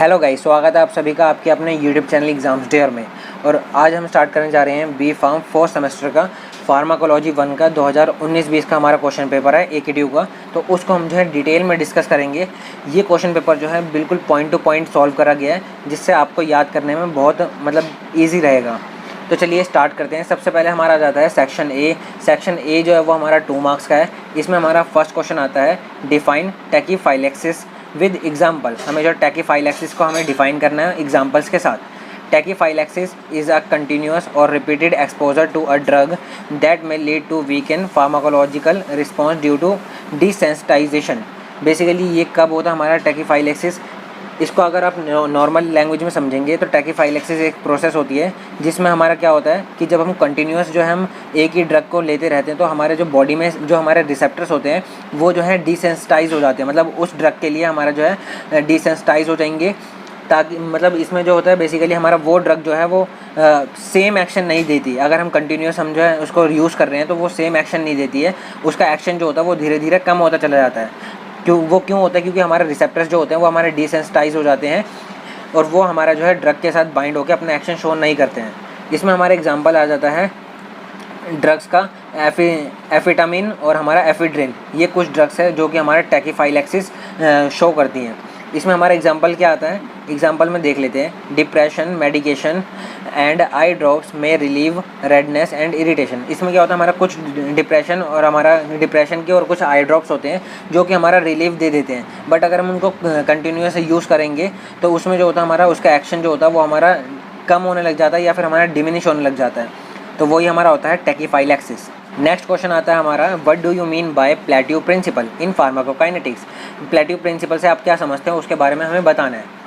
Hello guys, स्वागत है आप सभी का आपके अपने यूट्यूब चैनल एग्जाम्स डेयर में। और आज हम स्टार्ट करने जा रहे हैं बी फार्म फोर्थ सेमेस्टर का फार्माकोलॉजी 1 का 2019-20 का हमारा क्वेश्चन पेपर है AKTU का। तो उसको हम जो है डिटेल में डिस्कस करेंगे। ये क्वेश्चन पेपर जो है बिल्कुल पॉइंट टू पॉइंट सॉल्व करा गया है, जिससे आपको याद करने में बहुत ईजी रहेगा। तो चलिए स्टार्ट करते हैं। सबसे पहले हमारा आ जाता है सेक्शन ए। सेक्शन ए जो है वो हमारा 2 मार्क्स का है। इसमें हमारा फर्स्ट क्वेश्चन आता है डिफाइन टैकीफाइलैक्सिस विद एग्जाम्पल। हमें जो टैकीफाइलैक्सिस को हमें डिफाइन करना है एग्जाम्पल्स के साथ। टैकीफाइलैक्सिस इज अ कंटिन्यूअस और repeated exposure to a drug that में lead to weaken pharmacological response due to desensitisation. Basically ये कब होता है हमारा टैकीफाइलैक्सिस? इसको अगर आप नॉर्मल लैंग्वेज में समझेंगे तो टैकीफाइलैक्सिस एक प्रोसेस होती है जिसमें हमारा क्या होता है कि जब हम कंटिन्यूअस जो है हम एक ही ड्रग को लेते रहते हैं तो हमारे जो बॉडी में जो हमारे रिसेप्टर्स होते हैं वो जो है डिसेंसिटाइज हो जाते हैं। मतलब उस ड्रग के लिए हमारा जो है डिसेंसिटाइज हो जाएंगे, ताकि मतलब इसमें जो होता है बेसिकली हमारा वो ड्रग जो है वो सेम एक्शन नहीं देती। अगर हम कंटिन्यूअस हम जो है उसको यूज़ कर रहे हैं तो वो सेम एक्शन नहीं देती है। उसका एक्शन जो होता है वो धीरे धीरे कम होता चला जाता है। क्यों होता है? क्योंकि हमारे रिसेप्टर्स जो होते हैं वो हमारे डिसेंसिटाइज हो जाते हैं और वो हमारा जो है ड्रग के साथ बाइंड होकर अपना एक्शन शो नहीं करते हैं। इसमें हमारा एग्जांपल आ जाता है ड्रग्स का एफिटामिन और हमारा एफिड्रिन। ये कुछ ड्रग्स है जो कि हमारे टैकीफाइलैक्सिस शो करती हैं। इसमें हमारा एग्जांपल क्या आता है? एग्जांपल में देख लेते हैं। Depression medication and eye drops में रिलीव रेडनेस एंड इरिटेशन। इसमें क्या होता है, हमारा कुछ डिप्रेशन और हमारा डिप्रेशन के और कुछ आई ड्रॉप्स होते हैं जो कि हमारा रिलीफ दे देते हैं। बट अगर हम उनको कंटिन्यूस यूज़ करेंगे तो उसमें जो होता है हमारा उसका एक्शन जो होता है वो हमारा कम होने लग जाता है या फिर हमारा डिमिनिश होने लग जाता है। तो वही हमारा होता है टैकीफाइलैक्सिस। नेक्स्ट क्वेश्चन आता है हमारा what do you mean by plateau principle in pharmacokinetics. Plateau principle से आप क्या समझते हैं उसके बारे में हमें बताना है।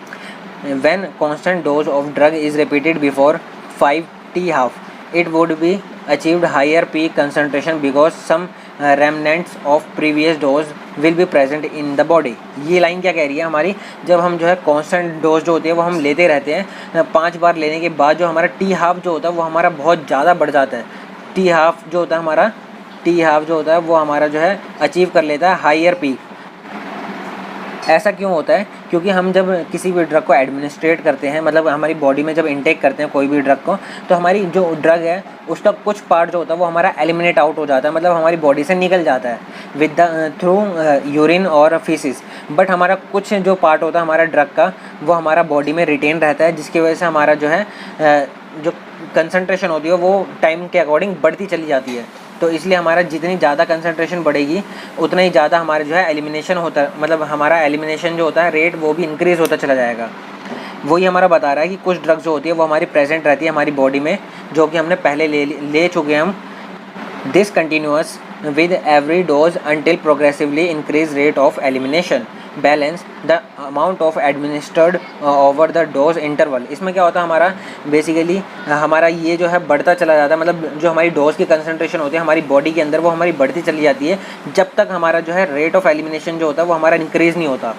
When constant dose of drug is repeated before 5t half it would be achieved higher peak concentration because some remnants of previous dose will be present in the body. ये लाइन क्या कह रही है हमारी? जब हम जो है कांस्टेंट डोज जो होती है वो हम लेते रहते हैं, 5 बार लेने के बाद जो हमारा टी हाफ जो होता है वो हमारा बहुत ज़्यादा बढ़ जाता है। टी हाफ जो होता है वो हमारा जो है अचीव कर लेता है हायर पीक। ऐसा क्यों होता है? क्योंकि हम जब किसी भी ड्रग को एडमिनिस्ट्रेट करते हैं, मतलब हमारी बॉडी में जब इंटेक करते हैं कोई भी ड्रग को, तो हमारी जो ड्रग है उसका कुछ पार्ट जो होता है वो हमारा एलिमिनेट आउट हो जाता है, मतलब हमारी बॉडी से निकल जाता है विद द थ्रू यूरिन और फीसिस। बट हमारा कुछ जो पार्ट होता है हमारा ड्रग का वो हमारा बॉडी में रिटेन रहता है, जिसकी वजह से हमारा जो है जो कंसंट्रेशन होती है वो टाइम के अकॉर्डिंग बढ़ती चली जाती है। तो इसलिए हमारा जितनी ज़्यादा कंसंट्रेशन बढ़ेगी उतना ही ज़्यादा हमारे जो है एलिमिनेशन होता है, मतलब हमारा एलिमिनेशन जो होता है रेट वो भी इंक्रीज़ होता चला जाएगा। वही हमारा बता रहा है कि कुछ ड्रग्स जो होती है वो हमारी प्रेजेंट रहती है हमारी बॉडी में, जो कि हमने पहले ले चुके हैं हम। This continuous with every dose until progressively increase rate of elimination balance the amount of administered over the dose interval। इसमें क्या होता है हमारा बेसिकली हमारा ये जो है बढ़ता चला जाता है, मतलब जो हमारी डोज की कंसंट्रेशन होती है हमारी बॉडी के अंदर वो हमारी बढ़ती चली जाती है जब तक हमारा जो है रेट ऑफ एलिमिनेशन जो होता है वो हमारा इंक्रीज़ नहीं होता।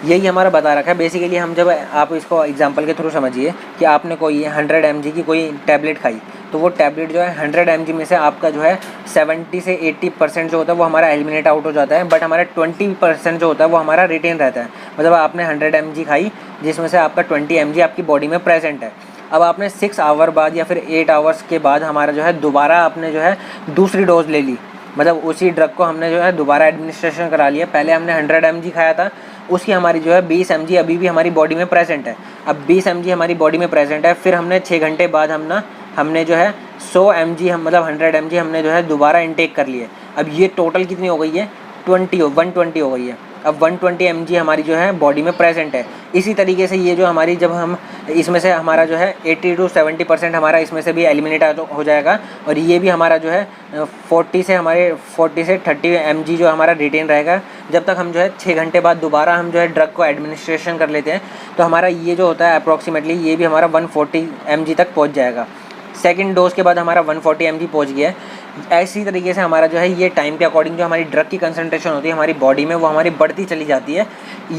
यही हमारा बता रखा है। बेसिकली हम जब आप इसको एग्जांपल के थ्रू समझिए कि आपने कोई 100 mg की कोई टैबलेट खाई, तो वो टैबलेट जो है 100 mg में से आपका जो है 70 से 80% जो होता है वो हमारा एलिमिनेट आउट हो जाता है, बट हमारा 20% जो होता है वो हमारा रिटेन रहता है। मतलब आपने 100 mg खाई जिसमें से आपका 20 mg आपकी बॉडी में प्रेजेंट है। अब आपने 6 आवर बाद या फिर 8 आवर्स के बाद हमारा जो है दोबारा आपने जो है दूसरी डोज ले ली, मतलब उसी ड्रग को हमने जो है दोबारा एडमिनिस्ट्रेशन करा लिया। पहले हमने 100 mg खाया था, उसकी हमारी जो है 20 mg अभी भी हमारी बॉडी में प्रेजेंट है। अब 20 mg हमारी बॉडी में प्रेजेंट है, फिर हमने 6 घंटे बाद हमने जो है 100 mg मतलब 100 mg हमने जो है दोबारा इनटेक कर लिए। अब ये टोटल कितनी हो गई है? 120 हो गई है। अब 120 mg हमारी जो है बॉडी में प्रेजेंट है। इसी तरीके से ये जो हमारी जब हम इसमें से हमारा जो है 80 to 70% हमारा इसमें से भी एलिमिनेट हो जाएगा, और ये भी हमारा जो है 40 से 30 mg जो हमारा रिटेन रहेगा जब तक हम जो है 6 घंटे बाद दोबारा हम जो है ड्रग को एडमिनिस्ट्रेशन कर लेते हैं। तो हमारा ये जो होता है अप्रॉक्सीमेटली ये भी हमारा 140 mg तक पहुँच जाएगा। सेकंड डोज के बाद हमारा 140 mg पहुँच गया है। ऐसी तरीके से हमारा जो है ये टाइम के अकॉर्डिंग जो हमारी ड्रग की कंसंट्रेशन होती है हमारी बॉडी में वो हमारी बढ़ती चली जाती है।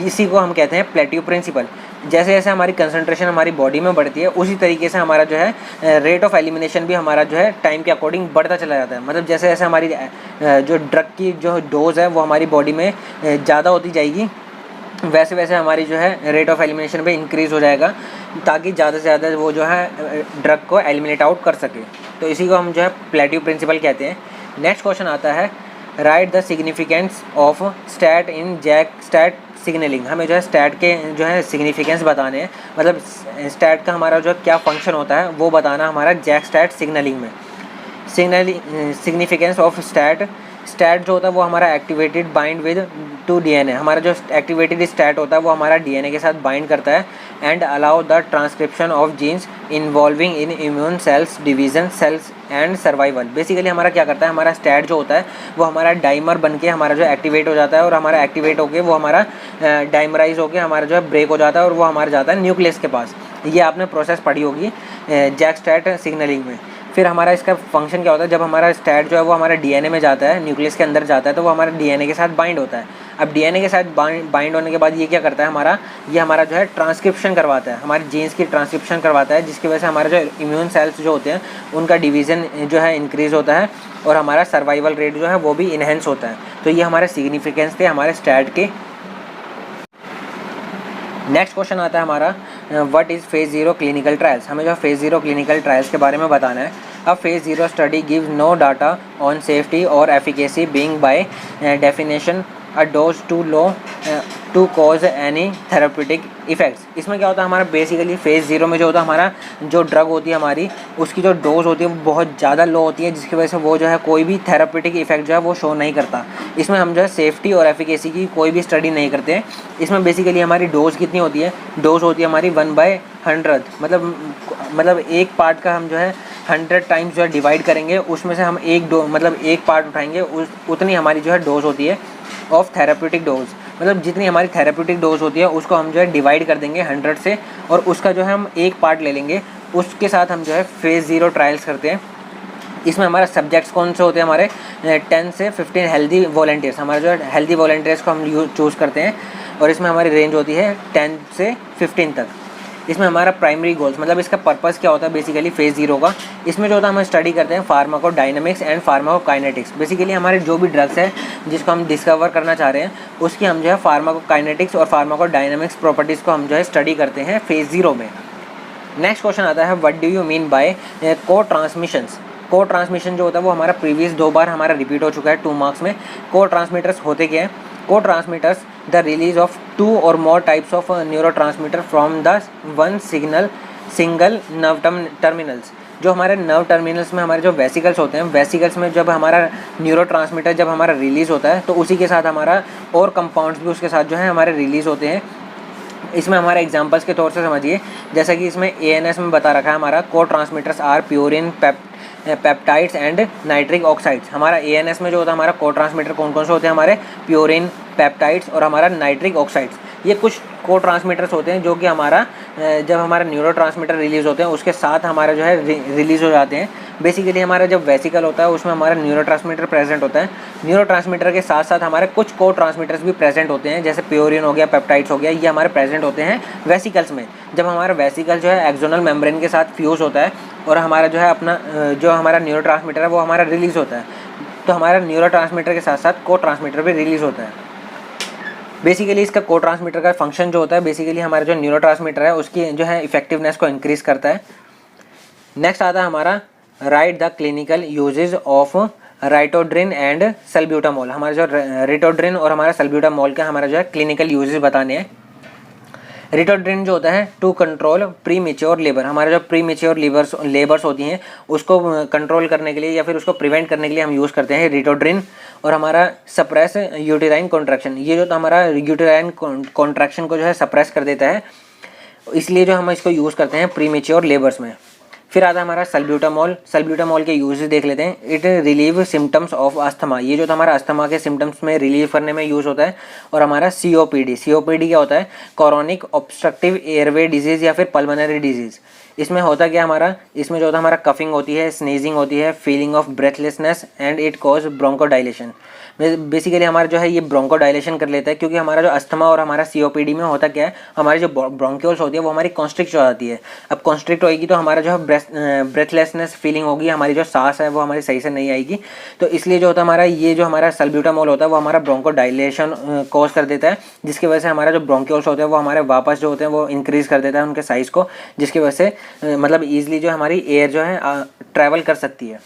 इसी को हम कहते हैं प्लेट्यू प्रिंसिपल। जैसे जैसे हमारी कंसंट्रेशन हमारी बॉडी में बढ़ती है उसी तरीके से हमारा जो है रेट ऑफ एलिमिनेशन भी हमारा जो है टाइम के अकॉर्डिंग बढ़ता चला जाता है। मतलब जैसे जैसे हमारी जो ड्रग की जो डोज है वो हमारी बॉडी में ज़्यादा होती जाएगी वैसे वैसे हमारी जो है रेट ऑफ एलिमिनेशन भी इंक्रीज़ हो जाएगा, ताकि ज़्यादा से ज़्यादा वो जो है ड्रग को एलिमिनेट आउट कर सके। तो इसी को हम जो है प्लेटिव प्रिंसिपल कहते हैं। नेक्स्ट क्वेश्चन आता है, write the significance of STAT in JAK STAT signalling. हमें जो है स्टैट के जो है सिग्निफिकेंस बताने हैं, मतलब स्टैट का हमारा जो क्या फंक्शन होता है वो बताना हमारा जैक स्टैट सिग्नलिंग में। सिग्निफिकेंस ऑफ स्टैट, स्टैट जो होता है वो हमारा activated bind with two DNA. हमारा जो एक्टिवेटेड स्टैट होता है वो हमारा डीएनए के साथ बाइंड करता है and allow the transcription of genes involving in immune cells division cells and survival. Basically हमारा क्या करता है, हमारा स्टैट जो होता है वो हमारा डाइमर बन के हमारा जो एक्टिवेट हो जाता है, और हमारा एक्टिवेट होकर वो हमारा डाइमराइज होकर हमारा जो है ब्रेक हो जाता है और वो हमारा जाता है न्यूक्लियस के पास। ये आपने प्रोसेस पढ़ी होगी जैक स्टैट सिग्नलिंग में। फिर हमारा इसका फंक्शन क्या होता है, जब हमारा स्टैट जो है वो हमारा डीएनए में जाता है, न्यूक्लियस के अंदर जाता है, तो वो हमारा डीएनए के साथ बाइंड होता है। अब डीएनए के साथ बाइंड होने के बाद ये क्या करता है, ये हमारा जो है ट्रांसक्रिप्शन करवाता है, हमारे जीन्स की ट्रांसक्रिप्शन करवाता है, जिसकी वजह से हमारे जो इम्यून सेल्स जो होते हैं उनका डिवीज़न जो है इंक्रीज़ होता है और हमारा सर्वाइवल रेट जो है वो भी इन्हेंस होता है। तो ये हमारे सिग्निफिकेंस थे हमारे स्टैट के। नेक्स्ट क्वेश्चन आता है हमारा, what is phase 0 clinical trials. हमें जो फेज़ 0 क्लिनिकल ट्रायल्स के बारे में बताना है। अब phase 0 study gives no data on safety और efficacy being by definition a dose too low to cause any therapeutic effects. इसमें क्या होता है, हमारा बेसिकली फेज़ 0 में जो होता है हमारा जो ड्रग होती है हमारी, उसकी जो डोज होती है वो बहुत ज़्यादा लो होती है, जिसकी वजह से वो जो है कोई भी थेरेप्यूटिक इफेक्ट जो है वो शो नहीं करता। इसमें हम जो है सेफ्टी और एफिकेसी की कोई भी स्टडी नहीं करते हैं। इसमें बेसिकली हमारी डोज कितनी होती है, डोज होती है हमारी 1/100, मतलब एक पार्ट का हम जो है 100 टाइम्स जो है डिवाइड करेंगे, उसमें से हम एक पार्ट उठाएंगे, उतनी हमारी जो है डोज होती है ऑफ थेरेप्यूटिक डोज। मतलब जितनी हमारी थेरेप्यूटिक डोज होती है उसको हम जो है डिवाइड कर देंगे 100 से, और उसका जो है हम एक पार्ट ले लेंगे, उसके साथ हम जो है फेज़ 0 ट्रायल्स करते हैं। इसमें हमारे सब्जेक्ट्स कौन से होते हैं, हमारे 10 से 15 हेल्दी वॉलंटियर्स। हमारे जो है हेल्दी वॉलंटियर्स को हम चूज़ करते हैं, और इसमें हमारी रेंज होती है 10 से 15 तक। इसमें हमारा प्राइमरी गोल्स, मतलब इसका पर्पस क्या होता है बेसिकली फेज़ 0 का, इसमें जो होता है हम स्टडी करते हैं फार्माकोडायनामिक्स एंड फार्माकोकाइनेटिक्स। बेसिकली हमारे जो भी ड्रग्स है जिसको हम डिस्कवर करना चाह रहे हैं, उसकी हम जो है फार्माकोकाइनेटिक्स और फार्माकोडायनामिक्स प्रॉपर्टीज़ को हम जो है स्टडी करते हैं फेज़ 0 में। नेक्स्ट क्वेश्चन आता है, what do you mean bye को ट्रांसमिशंस। को ट्रांसमिशन जो होता है वो हमारा प्रीवियस 2 बार हमारा रिपीट हो चुका है 2 मार्क्स में। को ट्रांसमीटर्स होते क्या हैं, को ट्रांसमीटर्स द रिलीज ऑफ 2 और more types of neuro transmitter from the one single nerve terminals. जो हमारे नर्व टर्मिनल्स में हमारे जो वेसिकल्स होते हैं, वेसिकल्स में जब हमारा न्यूरो ट्रांसमीटर जब हमारा रिलीज़ होता है, तो उसी के साथ हमारा और कंपाउंड्स भी उसके साथ जो है हमारे रिलीज़ होते हैं। इसमें हमारे एग्जांपल्स के तौर से समझिए, जैसा कि इसमें ANS में बता रखा है, हमारा cotransmitters are purine, peptides and nitric oxides. हमारा ANS में जो होता है हमारा को ट्रांसमीटर कौन कौन से होते हैं, हमारे प्यूरिन, पेप्टाइड्स और हमारा नाइट्रिक ऑक्साइड्स। ये कुछ को ट्रांसमीटर्स होते हैं जो कि हमारा जब हमारा न्यूरो ट्रांसमीटर रिलीज़ होते हैं उसके साथ हमारा जो है रिलीज़ हो जाते हैं। बेसिकली हमारा जब वेसिकल होता है उसमें हमारा न्यूरो ट्रांसमीटर प्रेजेंट होता है। न्यूरो ट्रांसमीटर के साथ साथ हमारे कुछ को ट्रांसमीटर्स भी प्रेजेंट होते हैं, जैसे प्यूरिन हो गया, पेप्टाइड्स हो गया, ये हमारे प्रेजेंट होते हैं वेसिकल्स में। जब हमारा वेसिकल जो है एक्सोनल मेम्ब्रेन के साथ फ्यूज़ होता है और हमारा जो है अपना जो हमारा न्यूरो ट्रांसमीटर है वो हमारा रिलीज़ होता है, तो हमारा न्यूरो ट्रांसमीटर के साथ साथ को ट्रांसमीटर भी रिलीज़ होता है। बेसिकली इसका को ट्रांसमीटर का फंक्शन जो होता है, बेसिकली हमारा जो न्यूरो ट्रांसमीटर है उसकी जो है इफेक्टिवनेस को इंक्रीज़ करता है। नेक्स्ट आता है हमारा, write the clinical uses of ritodrine and salbutamol. हमारा जो रिटोड्रिन और हमारा सल्ब्यूटामोल का हमारा जो है क्लिनिकल यूजेज बताने हैं। रिटोड्रिन जो होता है to control premature labour. हमारे जो प्री मेच्योर लेबर्स होती हैं उसको कंट्रोल करने के लिए या फिर उसको प्रिवेंट करने के लिए हम यूज़ करते हैं रिटोड्रिन। और हमारा सप्रेस यूटेराइन कॉन्ट्रैक्शन, ये जो तो हमारा यूटेराइन कॉन्ट्रैक्शन को जो है सप्रेस कर देता है, इसलिए जो हम इसको यूज़ करते हैं प्री मेच्योर लेबर्स में। फिर आता है हमारा सल्ब्यूटामोल। सल्ब्यूटामोल के यूजेस देख लेते हैं। It relieve symptoms of asthma, ये जो हमारा अस्थमा के सिम्टम्स में रिलीव करने में यूज़ होता है। और हमारा COPD क्या होता है, कॉरोनिक ऑब्स्ट्रक्टिव एयरवे डिजीज़ या फिर पल्मोनरी डिजीज़। इसमें होता क्या हमारा, इसमें जो होता है हमारा कफिंग होती है, स्नीजिंग होती है, feeling of breathlessness and it cause ब्रोंकोडाइलेशन। Basically हमारा जो है ये ब्रोंकोडाइलेशन कर लेता है, क्योंकि हमारा जो अस्थमा और हमारा सीओपीडी में होता क्या है, हमारी जो ब्रोंक्यूल्स होती है वो हमारी कॉन्स्ट्रिक्ट हो जाती है। अब कॉन्स्ट्रिक्ट होगी तो हमारा जो है ब्रेथलेसनेस फीलिंग होगी, हमारी जो सांस है वो हमारी सही से नहीं आएगी। तो इसलिए जो होता है हमारा ये जो हमारा सल्ब्यूटामोल होता है वो हमारा ब्रोंकोडाइलेशन कॉज कर देता है, जिसकी वजह से हमारा जो ब्रोंक्यूल्स होते हैं वो हमारे वापस जो होते हैं वो इंक्रीज़ कर देता है उनके साइज़ को, जिसकी वजह से मतलब ईजिली जो हमारी एयर जो है ट्रैवल कर सकती है।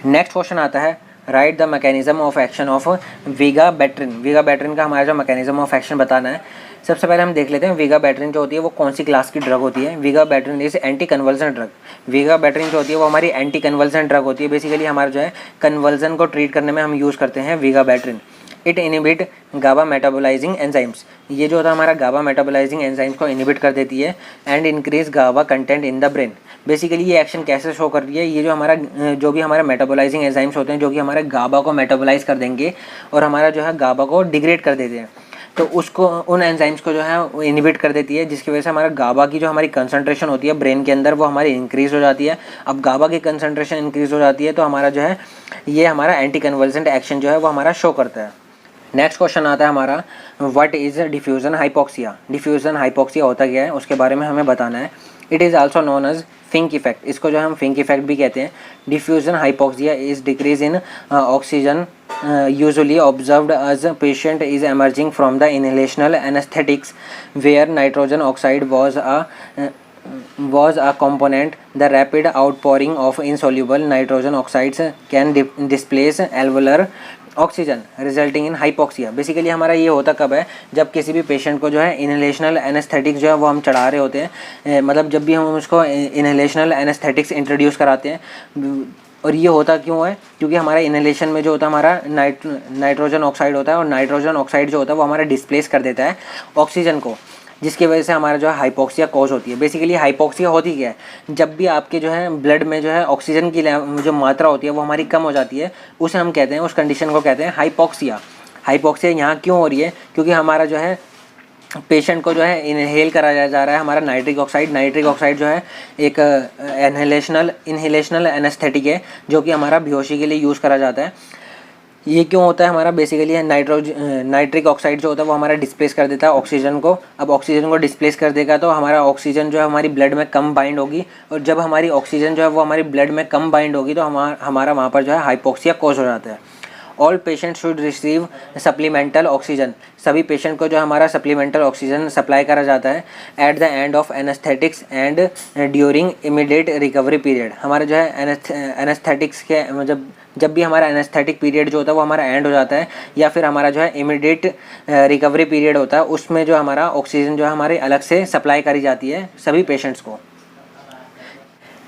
नेक्स्ट क्वेश्चन आता है, write the mechanism of action of vigabatrin. Vigabatrin का हमारा जो मैकेनिज्म ऑफ एक्शन बताना है। सबसे पहले हम देख लेते हैं विगाबैट्रिन जो होती है वो कौन सी क्लास की ड्रग होती है। विगाबैट्रिन इज एंटी कन्वर्जन ड्रग। विगाबैट्रिन जो होती है वो हमारी एंटी कन्वर्जन ड्रग होती है। बेसिकली हमारा जो है कन्वर्जन को ट्रीट करने में हम यूज़ करते हैं vigabatrin. It inhibit GABA metabolising enzymes. ये जो होता है हमारा गाबा मेटाबोलाइजिंग एंजाइम्स को इनिबिट कर देती है and increase GABA content in the brain. Basically ये एक्शन कैसे शो कर रही है, ये जो हमारा जो भी हमारे मेटाबोलाइजिंग एंजाइम्स होते हैं जो कि हमारे गाबा को मेटाबोलाइज कर देंगे और हमारा जो है गाबा को डिग्रेड कर देते हैं, तो उसको उन एंजाइम्स को जो है वो इनिबिट कर देती है, जिसकी वजह से हमारा गाबा की जो हमारी कंसंट्रेशन होती है ब्रेन के अंदर वो हमारी इंक्रीज़ हो जाती है। अब गाबा की कंसंट्रेशन इंक्रीज़ हो जाती है तो हमारा जो है ये हमारा एंटी कन्वर्जेंट एक्शन जो है वो हमारा शो करता है। नेक्स्ट क्वेश्चन आता है हमारा, what is diffusion hypoxia. Diffusion hypoxia होता क्या है उसके बारे में हमें बताना है। It is also known as Fink effect. इसको जो हम फिंक इफेक्ट भी कहते हैं। Diffusion hypoxia is decrease in oxygen usually observed as a patient is emerging from the inhalational anesthetics where nitrogen oxide was a component. The rapid outpouring of insoluble nitrogen oxides can displace alveolar oxygen resulting in hypoxia. Basically हमारा ये होता कब है, जब किसी भी patient को जो है इनहेलेशनल एनेस्थेटिक्स जो है वो हम चढ़ा रहे होते हैं, मतलब जब भी हम उसको इनहेलेशनल एनेस्थेटिक्स इंट्रोड्यूस कराते हैं। और ये होता क्यों है, क्योंकि हमारा इनहेलेशन में जो होता है हमारा नाइट्रोजन ऑक्साइड होता है और नाइट्रोजन ऑक्साइड जो होता है वो हमारा डिस्प्लेस कर देता है ऑक्सीजन को, जिसकी वजह से हमारा जो है हाइपोक्सिया कॉज होती है। बेसिकली हाइपोक्सिया होती क्या है, जब भी आपके जो है ब्लड में जो है ऑक्सीजन की जो मात्रा होती है वो हमारी कम हो जाती है, उसे हम कहते हैं, उस कंडीशन को कहते हैं हाइपोक्सिया। हाइपोक्सिया यहाँ क्यों हो रही है, क्योंकि हमारा जो है पेशेंट को जो है इनहेल कराया जा रहा है हमारा नाइट्रिक ऑक्साइड। नाइट्रिक ऑक्साइड जो है एक इनहेलेशनल एनेस्थेटिक है जो कि हमारा बेहोशी के लिए यूज़ करा जाता है। ये क्यों होता है, हमारा बेसिकली नाइट्रिक ऑक्साइड जो होता है वो हमारा डिस्प्लेस कर देता है ऑक्सीजन को। अब ऑक्सीजन को डिस्प्लेस कर देगा तो हमारा ऑक्सीजन जो है हमारी ब्लड में कम बाइंड होगी, और जब हमारी ऑक्सीजन जो है वो हमारी ब्लड में कम बाइंड होगी तो हमारा वहाँ पर जो है हाइपोक्सिया कॉज हो जाता है। All patient should receive supplemental oxygen. सभी पेशेंट को जो हमारा सप्लीमेंटल ऑक्सीजन सप्लाई करा जाता है at the end of anaesthetics and during immediate recovery period. हमारा जो है एनेस्थेटिक्स के जब भी हमारा एनेस्थेटिक पीरियड जो होता है वो हमारा एंड हो जाता है, या फिर हमारा जो है इमीडिएट रिकवरी पीरियड होता है, उसमें जो हमारा ऑक्सीजन जो है हमारी अलग से सप्लाई करी जाती है सभी पेशेंट्स को।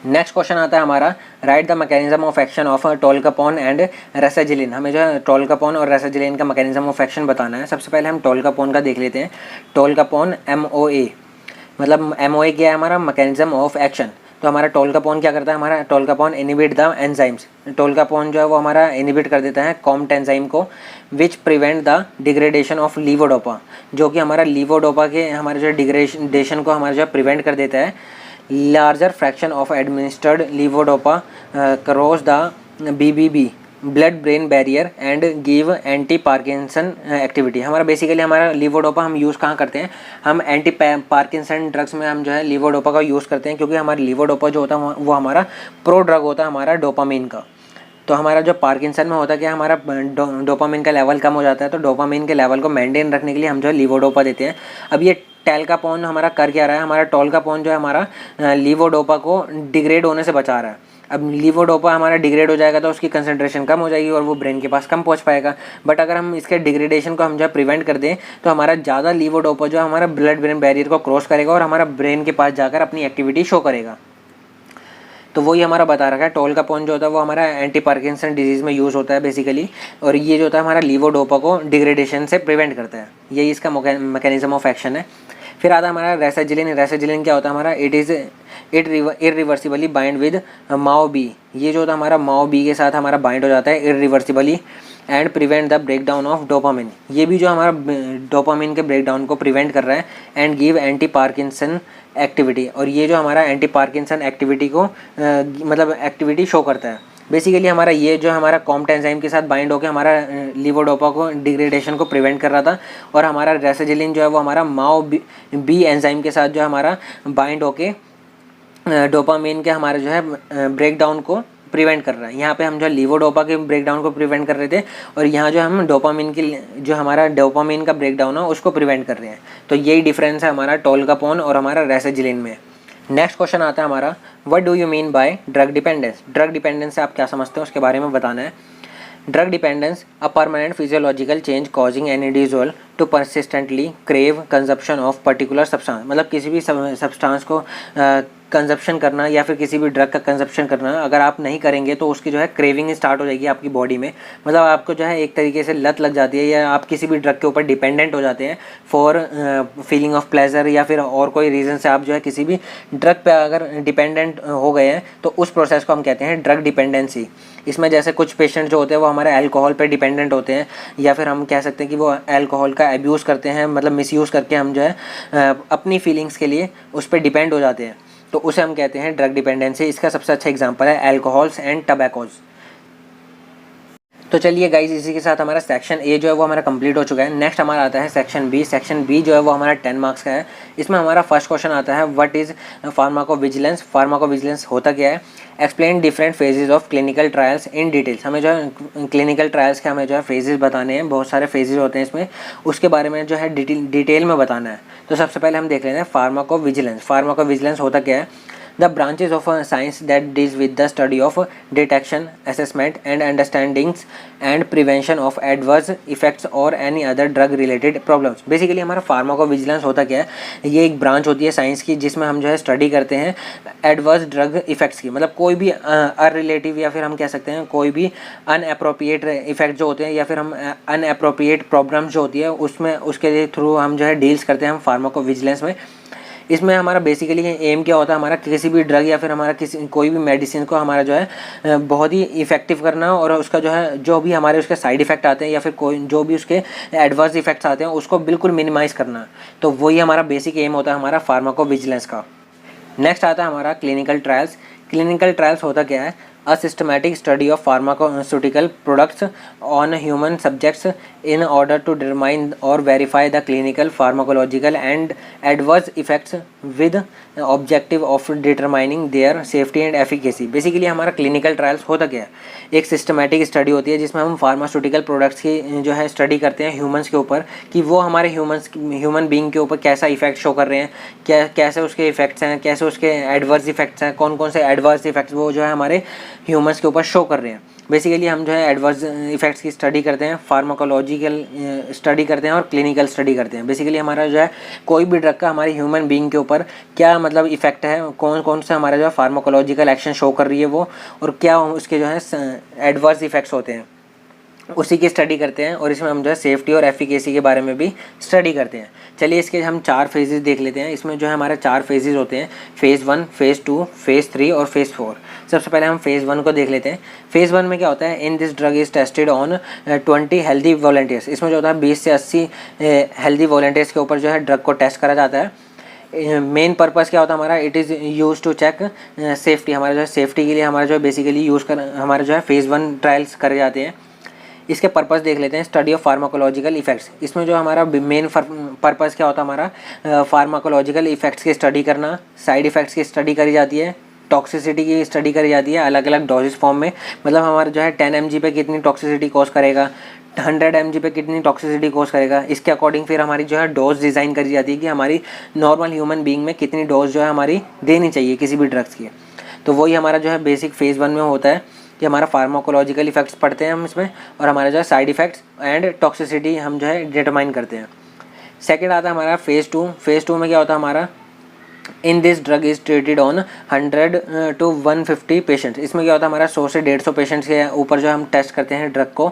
नेक्स्ट क्वेश्चन आता है हमारा, write the mechanism of action of tolcapone and rasagiline. हमें जो है टोलकापोन और रेसाजिलिन का मैकेनिज्म ऑफ एक्शन बताना है। सबसे पहले हम टोलकापोन का देख लेते हैं। टोलकापोन MOA, मतलब MOA क्या है हमारा, मैकेनिज्म ऑफ एक्शन। तो हमारा टोलकापोन क्या करता है, हमारा टोलकापोन इनिबिट द एंजाइम्स। टोलकापोन जो है वो हमारा इनिबिट कर देता है कॉम्ट एंजाइम को, which prevent the degradation of levodopa, जो कि हमारा लीवोडोपा के हमारे जो डिग्रेडेशन को हमारा जो है प्रिवेंट कर देता है। Larger fraction of administered levodopa cross the BBB blood brain barrier and give anti Parkinson activity. हमारा बेसिकली हमारा लीवोडोपा हम यूज़ कहाँ करते हैं, हम एंटी पार्किंसन ड्रग्स में हम जो है लीवोडोपा का यूज़ करते हैं, क्योंकि हमारा लीवोडोपा जो होता है वो हमारा प्रो ड्रग होता है हमारा डोपामिन का। तो हमारा जो पार्किंसन में होता है कि हमारा डोपामिन का लेवल कम हो जाता है, तो डोपामिन के लेवल को मेंटेन रखने के लिए हम जो है लीवोडोपा देते हैं। अब ये टोलकापोन हमारा कर क्या रहा है, हमारा टोलकापोन जो है हमारा लीवोडोपा को डिग्रेड होने से बचा रहा है। अब लीवोडोपा हमारा डिग्रेड हो जाएगा तो उसकी कंसंट्रेशन कम हो जाएगी और वो ब्रेन के पास कम पहुंच पाएगा। बट अगर हम इसके डिग्रेडेशन को हम जो प्रिवेंट कर दें तो हमारा ज़्यादा लीवोडोपा जो हमारा ब्लड ब्रेन बैरियर को क्रॉस करेगा और हमारा ब्रेन के पास जाकर अपनी एक्टिविटी शो करेगा। तो वही हमारा बता रखा है, टोलकापोन जो होता है वो हमारा एंटी पार्किंसन डिजीज़ में यूज़ होता है बेसिकली, और ये जो होता है हमारा लीवोडोपा को डिग्रेडेशन से प्रिवेंट करता है। यही इसका मैकेनिज्म ऑफ एक्शन है। फिर आता है हमारा रेसाजिलिन। रेसाजिलिन क्या होता है हमारा, it irreversibly bind with MAO B. ये जो होता है हमारा माओ बी के साथ हमारा बाइंड हो जाता है irreversibly and prevent the break down of dopamine. ये भी जो हमारा डोपामिन के ब्रेक डाउन को प्रिवेंट कर रहा है and give anti Parkinson activity. और ये जो हमारा एंटी पार्किंसन एक्टिविटी को मतलब एक्टिविटी शो करता है। बेसिकली हमारा ये जो हमारा कॉम्ट एंजाइम के साथ बाइंड होकर हमारा लीवोडोपा को डिग्रेडेशन को प्रिवेंट कर रहा था, और हमारा रेसाजिलिन जो है वो हमारा माओ बी एंजाइम के साथ जो हमारा बाइंड होके डोपामिन के हमारे जो है ब्रेक डाउन को प्रिवेंट कर रहा है। यहाँ पे हम जो लीवोडोपा के ब्रेक डाउन को प्रिवेंट कर रहे थे, और यहाँ जो हम डोपामिन की जो हमारा डोपामिन का ब्रेक डाउन है उसको प्रिवेंट कर रहे हैं। तो यही डिफरेंस है हमारा टोलकापोन और हमारा रेसाजिलिन में। नेक्स्ट क्वेश्चन आता है हमारा, what do you mean bye drug dependence. Drug dependence से आप क्या समझते हैं उसके बारे में बताना है। Drug dependence a permanent physiological change causing an individual to persistently crave consumption of particular substance. मतलब किसी भी सब्सटेंस को कंजप्शन करना या फिर किसी भी ड्रग का कंजप्शन करना, अगर आप नहीं करेंगे तो उसकी जो है क्रेविंग स्टार्ट हो जाएगी आपकी बॉडी में। मतलब आपको जो है एक तरीके से लत लग जाती है, या आप किसी भी ड्रग के ऊपर डिपेंडेंट हो जाते हैं फॉर फीलिंग ऑफ प्लेजर, या फिर और कोई रीज़न से आप जो है किसी भी ड्रग पे अगर डिपेंडेंट हो गए हैं तो उस प्रोसेस को हम कहते हैं ड्रग डिपेंडेंसी। इसमें जैसे कुछ पेशेंट जो होते हैं वो हमारे अल्कोहल पे डिपेंडेंट होते हैं, या फिर हम कह सकते हैं कि वो अल्कोहल का अब्यूज़ करते हैं, मतलब मिसयूज़ करके हम जो है अपनी फीलिंग्स के लिए उस पर डिपेंड हो जाते हैं, तो उसे हम कहते हैं ड्रग डिपेंडेंसी। इसका सबसे अच्छा एग्जांपल है अल्कोहल्स एंड टबैकोज। तो चलिए गाइज, इसी के साथ हमारा सेक्शन ए जो है वो हमारा कंप्लीट हो चुका है। नेक्स्ट हमारा आता है सेक्शन बी। सेक्शन बी जो है वो हमारा 10 मार्क्स का है। इसमें हमारा फर्स्ट क्वेश्चन आता है, व्हाट इज़ फार्माकोविजिलेंस। फार्माकोविजिलेंस होता क्या है। Explain different phases of clinical trials in details. हमें जो है क्लिनिकल ट्रायल्स के हमें जो है फेजेज बताने हैं, बहुत सारे फेजेज होते हैं इसमें, उसके बारे में जो है डिटेल में बताना है। तो सबसे पहले हम देख लेते हैं फार्माकोविजिलेंस। फार्माकोविजिलेंस होता क्या है। The branches of science that deals with the study of detection, assessment and understandings and prevention of adverse effects or any other drug related problems। Basically हमारा फार्माकोविजिलेंस होता क्या है, ये एक ब्रांच होती है साइंस की जिसमें हम जो है स्टडी करते हैं एडवर्स ड्रग इफेक्ट्स की। मतलब कोई भी अनरिलेटिव या फिर हम कह सकते हैं कोई भी अनअप्रोप्रिएट इफेक्ट जो होते हैं, या फिर हम अनअप्रोप्रिएट प्रॉब्लम्स जो होती है उसमें उसके लिए थ्रू हम जो है डील्स करते हैं हम फार्माकोविजिलेंस में। इसमें हमारा बेसिकली एम क्या होता है, हमारा किसी भी ड्रग या फिर हमारा कोई भी मेडिसिन को हमारा जो है बहुत ही इफेक्टिव करना, और उसका जो है जो भी हमारे उसके साइड इफेक्ट आते हैं या फिर कोई जो भी उसके एडवर्स इफेक्ट्स आते हैं उसको बिल्कुल मिनिमाइज़ करना। तो वही हमारा बेसिक एम होता है हमारा फार्माकोविजिलेंस का। नेक्स्ट आता है हमारा क्लिनिकल ट्रायल्स। क्लिनिकल ट्रायल्स होता क्या है, a systematic study of pharmaceutical products on human subjects in order to determine or verify the clinical, pharmacological and adverse effects with objective of determining their safety and efficacy। Basically हमारा clinical trials होता क्या है, एक systematic study होती है जिसमें हम pharmaceutical products की जो है स्टडी करते हैं ह्यूमंस के ऊपर, कि वो हमारे ह्यूमन बीइंग के ऊपर कैसा इफेक्ट शो कर रहे हैं, कैसे उसके इफेक्ट्स हैं, कैसे उसके एडवर्स इफेक्ट्स हैं, कौन कौन से एडवर्स इफेक्ट्स वो जो है हमारे ह्यूमंस के ऊपर शो कर रहे हैं। बेसिकली हम जो है एडवर्स इफेक्ट्स की स्टडी करते हैं, फार्माकोलॉजिकल स्टडी करते हैं और क्लिनिकल स्टडी करते हैं। बेसिकली हमारा जो है कोई भी ड्रग का हमारे ह्यूमन बीइंग के ऊपर क्या मतलब इफेक्ट है, कौन कौन से हमारा जो है फार्माकोलॉजिकल एक्शन शो कर रही है वो, और क्या उसके जो है एडवर्स इफेक्ट्स होते हैं, उसी की स्टडी करते हैं। और इसमें हम जो है सेफ्टी और एफिकेसी के बारे में भी स्टडी करते हैं। चलिए इसके हम 4 फेजेस देख लेते हैं। इसमें जो है हमारे 4 फेजेस होते हैं, फेज़ 1, फेज़ 2, फेज़ 3 और फेज़ 4। सबसे पहले हम फेज़ 1 को देख लेते हैं। फेज़ 1 में क्या होता है, in this drug is tested on 20 healthy volunteers. इसमें जो होता है 20 से 80 हेल्दी वॉलंटियर्स के ऊपर जो है ड्रग को टेस्ट करा जाता है। मेन पर्पस क्या होता है हमारा, it is use to check safety. हमारा जो है सेफ्टी के लिए हमारा जो है बेसिकली हमारे जो है फेज़ 1 ट्रायल्स करे जाते हैं। इसके पर्पस देख लेते हैं, स्टडी ऑफ फार्माकोलॉजिकल इफेक्ट्स। इसमें जो हमारा मेन पर्पस क्या होता है हमारा, फार्माकोलॉजिकल इफेक्ट्स की स्टडी करना, साइड इफेक्ट्स की स्टडी करी जाती है, टॉक्सिसिटी की स्टडी करी जाती है अलग अलग डोजेस फॉर्म में। मतलब हमारा जो है 10 mg पे कितनी टॉक्सिसिटी कॉज करेगा, 100 mg पे कितनी टॉक्सिसिटी कॉज करेगा, इसके अकॉर्डिंग फिर हमारी जो है डोज डिज़ाइन करी जाती है कि हमारी नॉर्मल ह्यूमन बीइंग में कितनी डोज जो है हमारी देनी चाहिए किसी भी ड्रग्स की। तो वही हमारा जो है बेसिक फेज़ 1 में होता है कि हमारा फार्माकोलॉजिकल इफेक्ट्स पढ़ते हैं हम इसमें, और हमारा जो है साइड इफेक्ट्स एंड टॉक्सिसिटी हम जो है डिटरमाइन करते हैं। सेकंड आता है हमारा फेज़ 2। फेज़ 2 में क्या होता है हमारा, in this drug is treated on 100 to 150 patients. इसमें क्या होता है, हमारा 100 से 150 पेशेंट्स के ऊपर जो हम टेस्ट करते हैं ड्रग को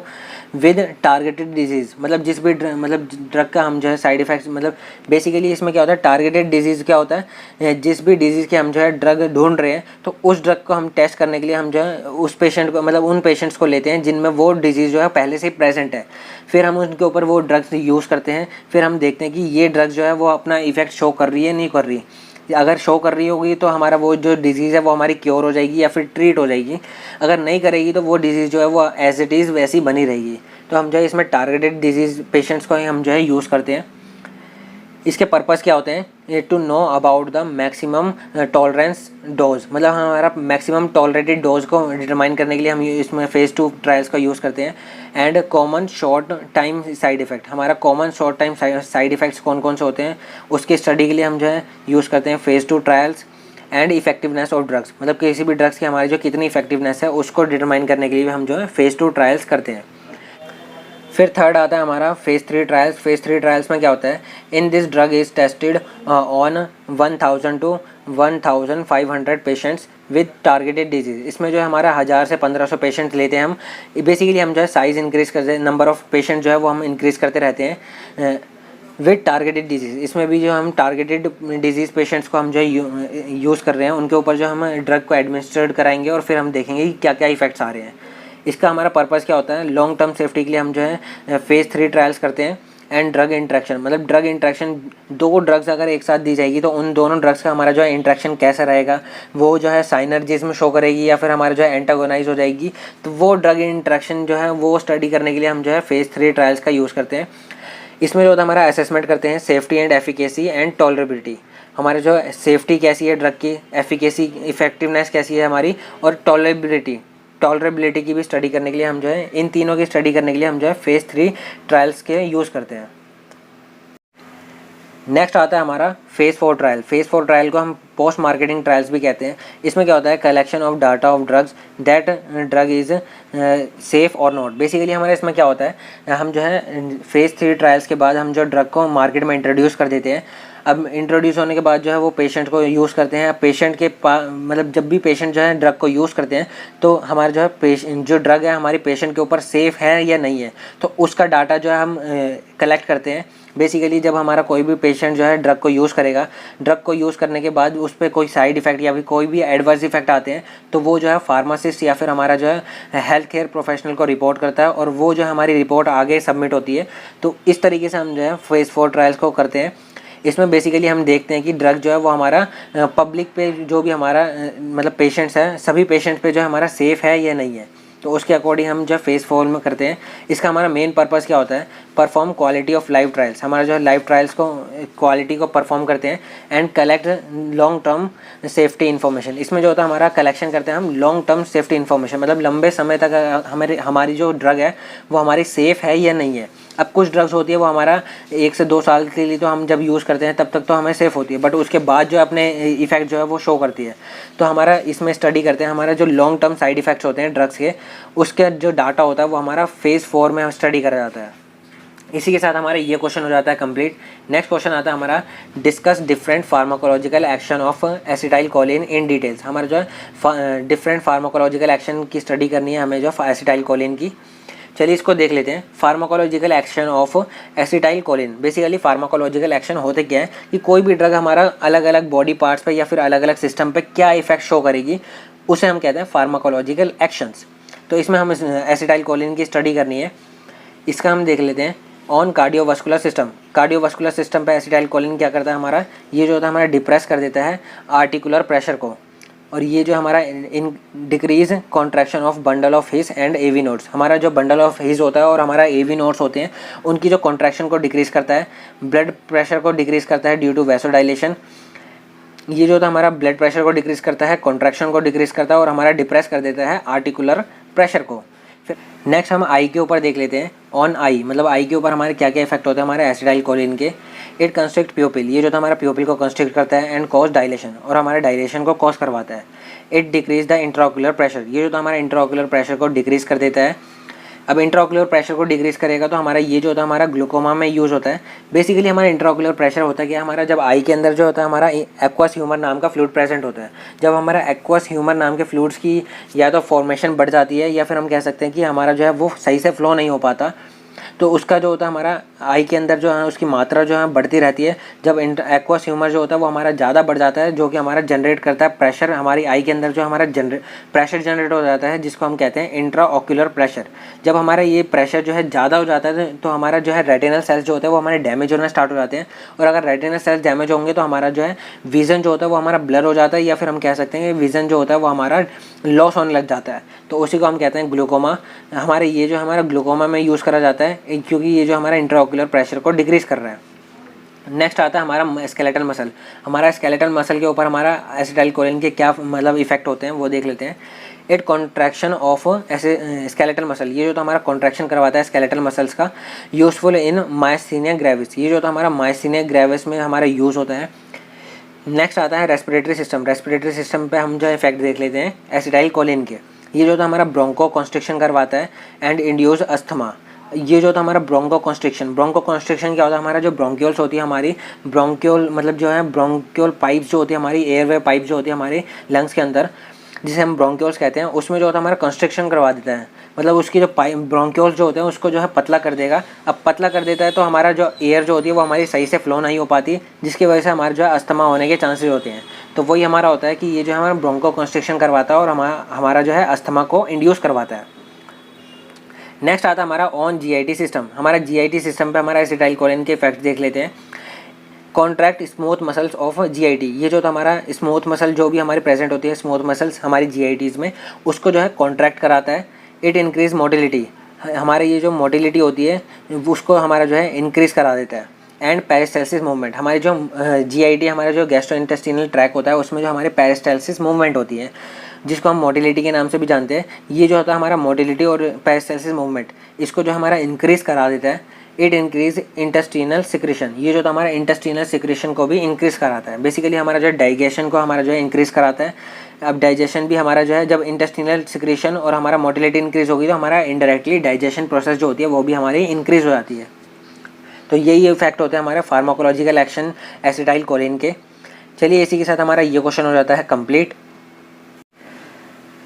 विद टारगेटेड डिजीज़। मतलब जिस भी मतलब ड्रग का हम जो है साइड इफेक्ट्स, मतलब बेसिकली इसमें क्या होता है, टारगेटेड डिजीज़ क्या होता है, जिस भी डिजीज़ के हम जो है ड्रग ढूंढ रहे हैं तो उस ड्रग को हम टेस्ट करने के लिए हम जो है उस पेशेंट को, मतलब उन पेशेंट्स को लेते हैं जिनमें वो डिजीज़ जो है पहले से ही प्रेजेंट है। फिर हम उनके ऊपर वो ड्रग्स यूज़ करते हैं, फिर हम देखते हैं कि ये ड्रग जो है वो अपना इफेक्ट शो कर रही है नहीं कर रही। अगर शो कर रही होगी तो हमारा वो जो डिज़ीज़ है वो हमारी क्योर हो जाएगी या फिर ट्रीट हो जाएगी। अगर नहीं करेगी तो वो डिज़ीज़ जो है वो एज इट इज़ वैसी बनी रहेगी। तो हम जो है इसमें टारगेटेड डिजीज़ पेशेंट्स को ही हम जो है यूज़ करते हैं। इसके पर्पस क्या होते हैं, to know about the maximum tolerance dose, मतलब हमारा मैक्सिमम टॉलरेटेड डोज को डिटरमाइन करने के लिए हम इसमें फेज़ 2 ट्रायल्स का यूज़ करते हैं। And common short time side effect, हमारा common short time side effects कौन कौन से होते हैं उसकी स्टडी के लिए हम जो है यूज़ करते हैं phase 2 trials. And effectiveness of drugs, मतलब किसी भी ड्रग्स की हमारी जो कितनी इफेक्टिवनेस है उसको डिटरमाइन करने के लिए हम जो है फेज़ 2 ट्रायल्स करते हैं। फिर थर्ड आता है हमारा फेज़ 3 ट्रायल्स। फेज़ 3 ट्रायल्स में क्या होता है, in this drug is tested on 1000 to 1500 patients with targeted disease. इसमें जो है हमारा 1000 से 1500 पेशेंट्स लेते हैं हम। बेसिकली हम जो है साइज़ इंक्रीज़ करते हैं, नंबर ऑफ़ पेशेंट जो है वो हम इंक्रीज़ करते रहते हैं विद टारगेटेड डिजीज़। इसमें भी जो हम टारगेटेड डिजीज़ पेशेंट्स को हम जो है यूज़ कर रहे हैं उनके ऊपर जो हम ड्रग को एडमिनिस्ट्रेट कराएंगे और फिर हम देखेंगे कि क्या क्या इफेक्ट्स आ रहे हैं। इसका हमारा पर्पस क्या होता है, लॉन्ग टर्म सेफ्टी के लिए हम जो है फेज़ 3 ट्रायल्स करते हैं। एंड ड्रग इंट्रैक्शन, मतलब ड्रग इंट्रैक्शन, दो ड्रग्स अगर एक साथ दी जाएगी तो उन दोनों ड्रग्स का हमारा जो है इंट्रैक्शन कैसा रहेगा, वो जो है साइनर्जिज्म शो करेगी या फिर हमारा जो है एंटागोनाइज हो जाएगी। तो वो ड्रग इंट्रैक्शन जो है वो स्टडी करने के लिए हम जो है फेज़ 3 ट्रायल्स का यूज़ करते हैं। इसमें जो होता है हमारा असेसमेंट करते हैं safety and efficacy and tolerability, हमारे जो सेफ्टी कैसी है ड्रग की, एफिकेसी इफेक्टिवनेस कैसी है हमारी, और टॉलरेबिलिटी की भी स्टडी करने के लिए हम जो है इन तीनों की स्टडी करने के लिए हम जो है फेज़ 3 ट्रायल्स के यूज़ करते हैं। नेक्स्ट आता है हमारा फेज़ 4 ट्रायल। फेज़ 4 ट्रायल को हम पोस्ट मार्केटिंग ट्रायल्स भी कहते हैं। इसमें क्या होता है, collection of data of drugs that drug is safe और नॉट। बेसिकली हमारे इसमें क्या होता है, हम जो है फेज़ 3 ट्रायल्स के बाद हम जो ड्रग को मार्केट में इंट्रोड्यूस कर देते हैं। अब इंट्रोड्यूस होने के बाद जो है वो पेशेंट को यूज़ करते हैं। पेशेंट के मतलब जब भी पेशेंट जो है ड्रग को यूज़ करते हैं तो हमारे जो है जो ड्रग है हमारी पेशेंट के ऊपर सेफ़ है या नहीं है, तो उसका डाटा जो है हम कलेक्ट करते हैं। बेसिकली जब हमारा कोई भी पेशेंट जो है ड्रग को यूज़ करेगा, ड्रग को यूज़ करने के बाद उस पर कोई साइड इफ़ेक्ट या फिर कोई भी एडवर्स इफेक्ट आते हैं तो वो जो है फार्मासिस्ट या फिर हमारा जो है हेल्थ केयर प्रोफेशनल को रिपोर्ट करता है और वो जो है हमारी रिपोर्ट आगे सबमिट होती है। तो इस तरीके से हम जो है फेज़ 4 ट्रायल्स को करते हैं। इसमें बेसिकली हम देखते हैं कि ड्रग जो है वो हमारा पब्लिक पे जो भी हमारा मतलब पेशेंट्स हैं सभी पेशेंट्स पे जो है हमारा सेफ़ है या नहीं है, तो उसके अकॉर्डिंग हम जो फेज़ 4 में करते हैं। इसका हमारा मेन पर्पस क्या होता है, perform quality of live trials, हमारा जो है लाइव ट्रायल्स को क्वालिटी को परफॉर्म करते हैं। And collect long term safety information, इसमें जो होता है हमारा कलेक्शन करते हैं हम लॉन्ग टर्म सेफ्टी इन्फॉर्मेशन, मतलब लंबे समय तक हमारी जो ड्रग है वो हमारी सेफ़ है या नहीं है। अब कुछ ड्रग्स होती है वो हमारा 1 से 2 साल के लिए तो हम जब यूज़ करते हैं तब तक तो हमें सेफ़ होती है, बट उसके बाद जो अपने इफ़ेक्ट जो है वो शो करती है। तो हमारा इसमें स्टडी करते हैं हमारा जो लॉन्ग टर्म साइड इफ़ेक्ट्स होते हैं ड्रग्स के, उसके जो डाटा होता है वो हमारा फेज़ 4 में स्टडी करा जाता है। इसी के साथ हमारा ये क्वेश्चन हो जाता है कंप्लीट। नेक्स्ट क्वेश्चन आता है हमारा discuss different pharmacological action of acetyl choline in details. हमारा जो है डिफरेंट फार्माकोलॉजिकल एक्शन की स्टडी करनी है हमें जो एसिटाइल कोलिन की। चलिए इसको देख लेते हैं। Pharmacological action of acetyl choline, basically pharmacological action होते क्या है कि कोई भी ड्रग हमारा अलग अलग बॉडी पार्ट्स पे या फिर अलग अलग सिस्टम पे क्या इफेक्ट शो करेगी उसे हम कहते हैं फार्माकोलॉजिकल एक्शंस। तो इसमें हम एसिटाइल कोलिन की स्टडी करनी है। इसका हम देख लेते हैं on cardiovascular system. Cardiovascular system पे एसिटाइल कोलिन क्या करता है हमारा, ये जो होता है हमारा डिप्रेस कर देता है आर्टिकुलर प्रेशर को, और ये जो हमारा in decrease contraction of bundle of His and AV nodes, हमारा जो बंडल ऑफ हिस होता है और हमारा एवी नोड्स होते हैं उनकी जो कॉन्ट्रैक्शन को डिक्रीज़ करता है। ब्लड प्रेशर को डिक्रीज़ करता है ड्यू टू वैसोडाइलेशन, ये जो होता है हमारा ब्लड प्रेशर को डिक्रीज़ करता है, कॉन्ट्रैक्शन को डिक्रीज़ करता है और हमारा डिप्रेस कर देता है आर्टिकुलर प्रेशर को। फिर नेक्स्ट हम आई के ऊपर देख लेते हैं। ऑन आई मतलब आई के ऊपर हमारे क्या क्या इफेक्ट होते हैं हमारे एसिटाइल कोलिन के। इट कंस्ट्रिक्ट प्यूपिल, ये जो था हमारा प्यूपिल को कंस्ट्रिक्ट करता है एंड कॉज डायलेशन, और हमारे डायलेशन को कॉज करवाता है। It decrease the intraocular pressure, ये जो था हमारा इंट्राओकुलर प्रेशर को डिक्रीज कर देता है। अब इंट्राओक्यूलर प्रेशर को डिक्रीज करेगा तो हमारा ये जो होता है हमारा ग्लूकोमा में यूज़ होता है। बेसिकली हमारा इंट्राओक्यूलर प्रेशर होता है कि हमारा जब आई के अंदर जो होता है हमारा एक्वस ह्यूमर नाम का फ्लूइड प्रेजेंट होता है। जब हमारा एक्वस ह्यूमर नाम के फ्लूइड्स की या तो फॉर्मेशन बढ़ जाती है या फिर हम कह सकते हैं कि हमारा जो है वो सही से फ्लो नहीं हो पाता, तो उसका जो होता है हमारा आई के अंदर जो है उसकी मात्रा जो है बढ़ती रहती है। जब एक्वस ह्यूमर जो होता है वो हमारा ज़्यादा बढ़ जाता है, जो कि हमारा जनरेट करता है प्रेशर, हमारी आई के अंदर जो हमारा प्रेशर जनरेट हो जाता है, जिसको हम कहते हैं इंट्रा ऑक्यूलर प्रेशर। जब हमारा ये प्रेशर जो है ज़्यादा हो जाता है तो हमारा जो है रेटिनल सेल्स जो होते हैं वो हमारे डैमेज होना स्टार्ट हो जाते हैं, और अगर रेटिनल सेल्स डैमेज होंगे तो हमारा जो है विज़न जो होता है वो हमारा ब्लर हो जाता है, या फिर हम कह सकते हैं कि विज़न जो होता है वो हमारा लॉस होने लग जाता है। तो उसी को हम कहते हैं ग्लूकोमा। हमारे ये जो हमारा ग्लूकोमा में यूज़ करा जाता है क्योंकि ये जो हमारा इंट्राओक्यूलर प्रेशर को डिक्रीज कर रहा है। नेक्स्ट आता है हमारा स्केलेटल मसल। हमारा स्केलेटल मसल के ऊपर हमारा एसिटाइलकोलिन के क्या मतलब इफेक्ट होते हैं वो देख लेते हैं। इट कॉन्ट्रैक्शन ऑफ ऐसे स्केलेटल मसल, ये जो तो हमारा कॉन्ट्रैक्शन करवाता है स्केलेटल मसल्स का, यूजफुल इन मायस्थीनिया ग्रेविस। ये जो तो हमारा मायस्थीनिया ग्रेविस में हमारा यूज़ होता है। नेक्स्ट आता है रेस्पिरेटरी सिस्टम। रेस्पिरेटरी सिस्टम पे हम जो इफेक्ट देख लेते हैं एसिटाइलकोलिन के। ये जो तो हमारा ब्रोंको कॉन्स्ट्रिक्शन करवाता है एंड इंड्यूस अस्थमा। ये जो था हमारा ब्रोंको कॉन्स्ट्रिक्शन क्या होता है, हमारा जो ब्रोंक्यूल्स होती है हमारी ब्रोंक्यूल मतलब जो है ब्रोंक्यूल पाइप्स जो होती है हमारी एयरवे पाइप जो होती है हमारे लंग्स के अंदर, जिसे हम ब्रोंक्यूल्स कहते हैं, उसमें जो होता है हमारा कंस्ट्रक्शन करवा देता है। मतलब उसकी जो पाइप ब्रोंक्यूल्स जो होते हैं उसको जो है पतला कर देगा। अब पतला कर देता है तो हमारा जो एयर जो होती है वो हमारी सही से फ्लो नहीं हो पाती, जिसकी वजह से हमारे जो है अस्थमा होने के चांसेस होते हैं। तो वही हमारा होता है कि ये जो हमारा ब्रोंको कंस्ट्रिक्शन करवाता है और हमारा जो है अस्थमा को इंड्यूस करवाता है। नेक्स्ट आता है हमारा ऑन जीआईटी सिस्टम। हमारा जीआईटी सिस्टम पे हमारा एसिटाइलकोलिन के इफेक्ट देख लेते हैं। Contract smooth muscles of GIT. ये जो तो हमारा स्मूथ मसल जो भी हमारी प्रेजेंट होती है स्मूथ मसल्स हमारी जीआईटीज़ में, उसको जो है कॉन्ट्रैक्ट कराता है। It increase motility. हमारे ये जो मोटिलिटी होती है उसको हमारा जो है इंक्रीज करा देता है। And peristalsis movement. हमारी जो जीआईटी हमारा जो गैस्ट्रोइंटेस्टिनल ट्रैक होता है उसमें जो हमारे पेरिस्टाल्सिस मूवमेंट होती है, जिसको हम मोटिलिटी के नाम से भी जानते हैं। ये जो होता है हमारा मोटिलिटी और पेरिस्टाल्सिस मूवमेंट, इसको जो हमारा इंक्रीज करा देता है। It increase intestinal secretion. ये जो तो हमारा इंटेस्टिनल सिक्रेशन को भी इंक्रीज कराता है। बेसिकली हमारा जो डाइजेशन को हमारा जो है इंक्रीज कराता है। अब डाइजेशन भी हमारा जो है जब इंटेस्टिनल सिक्रेशन और हमारा मोटिलिटी इंक्रीज होगी तो हमारा इनडायरेक्टली डाइजेशन प्रोसेस जो होती है वो भी हमारी इंक्रीज हो जाती है। तो यही इफेक्ट होते हैं हमारे फार्माकोलॉजिकल एक्शन एसिटाइलकोलिन के। चलिए इसी के साथ हमारा ये क्वेश्चन हो जाता है कंप्लीट।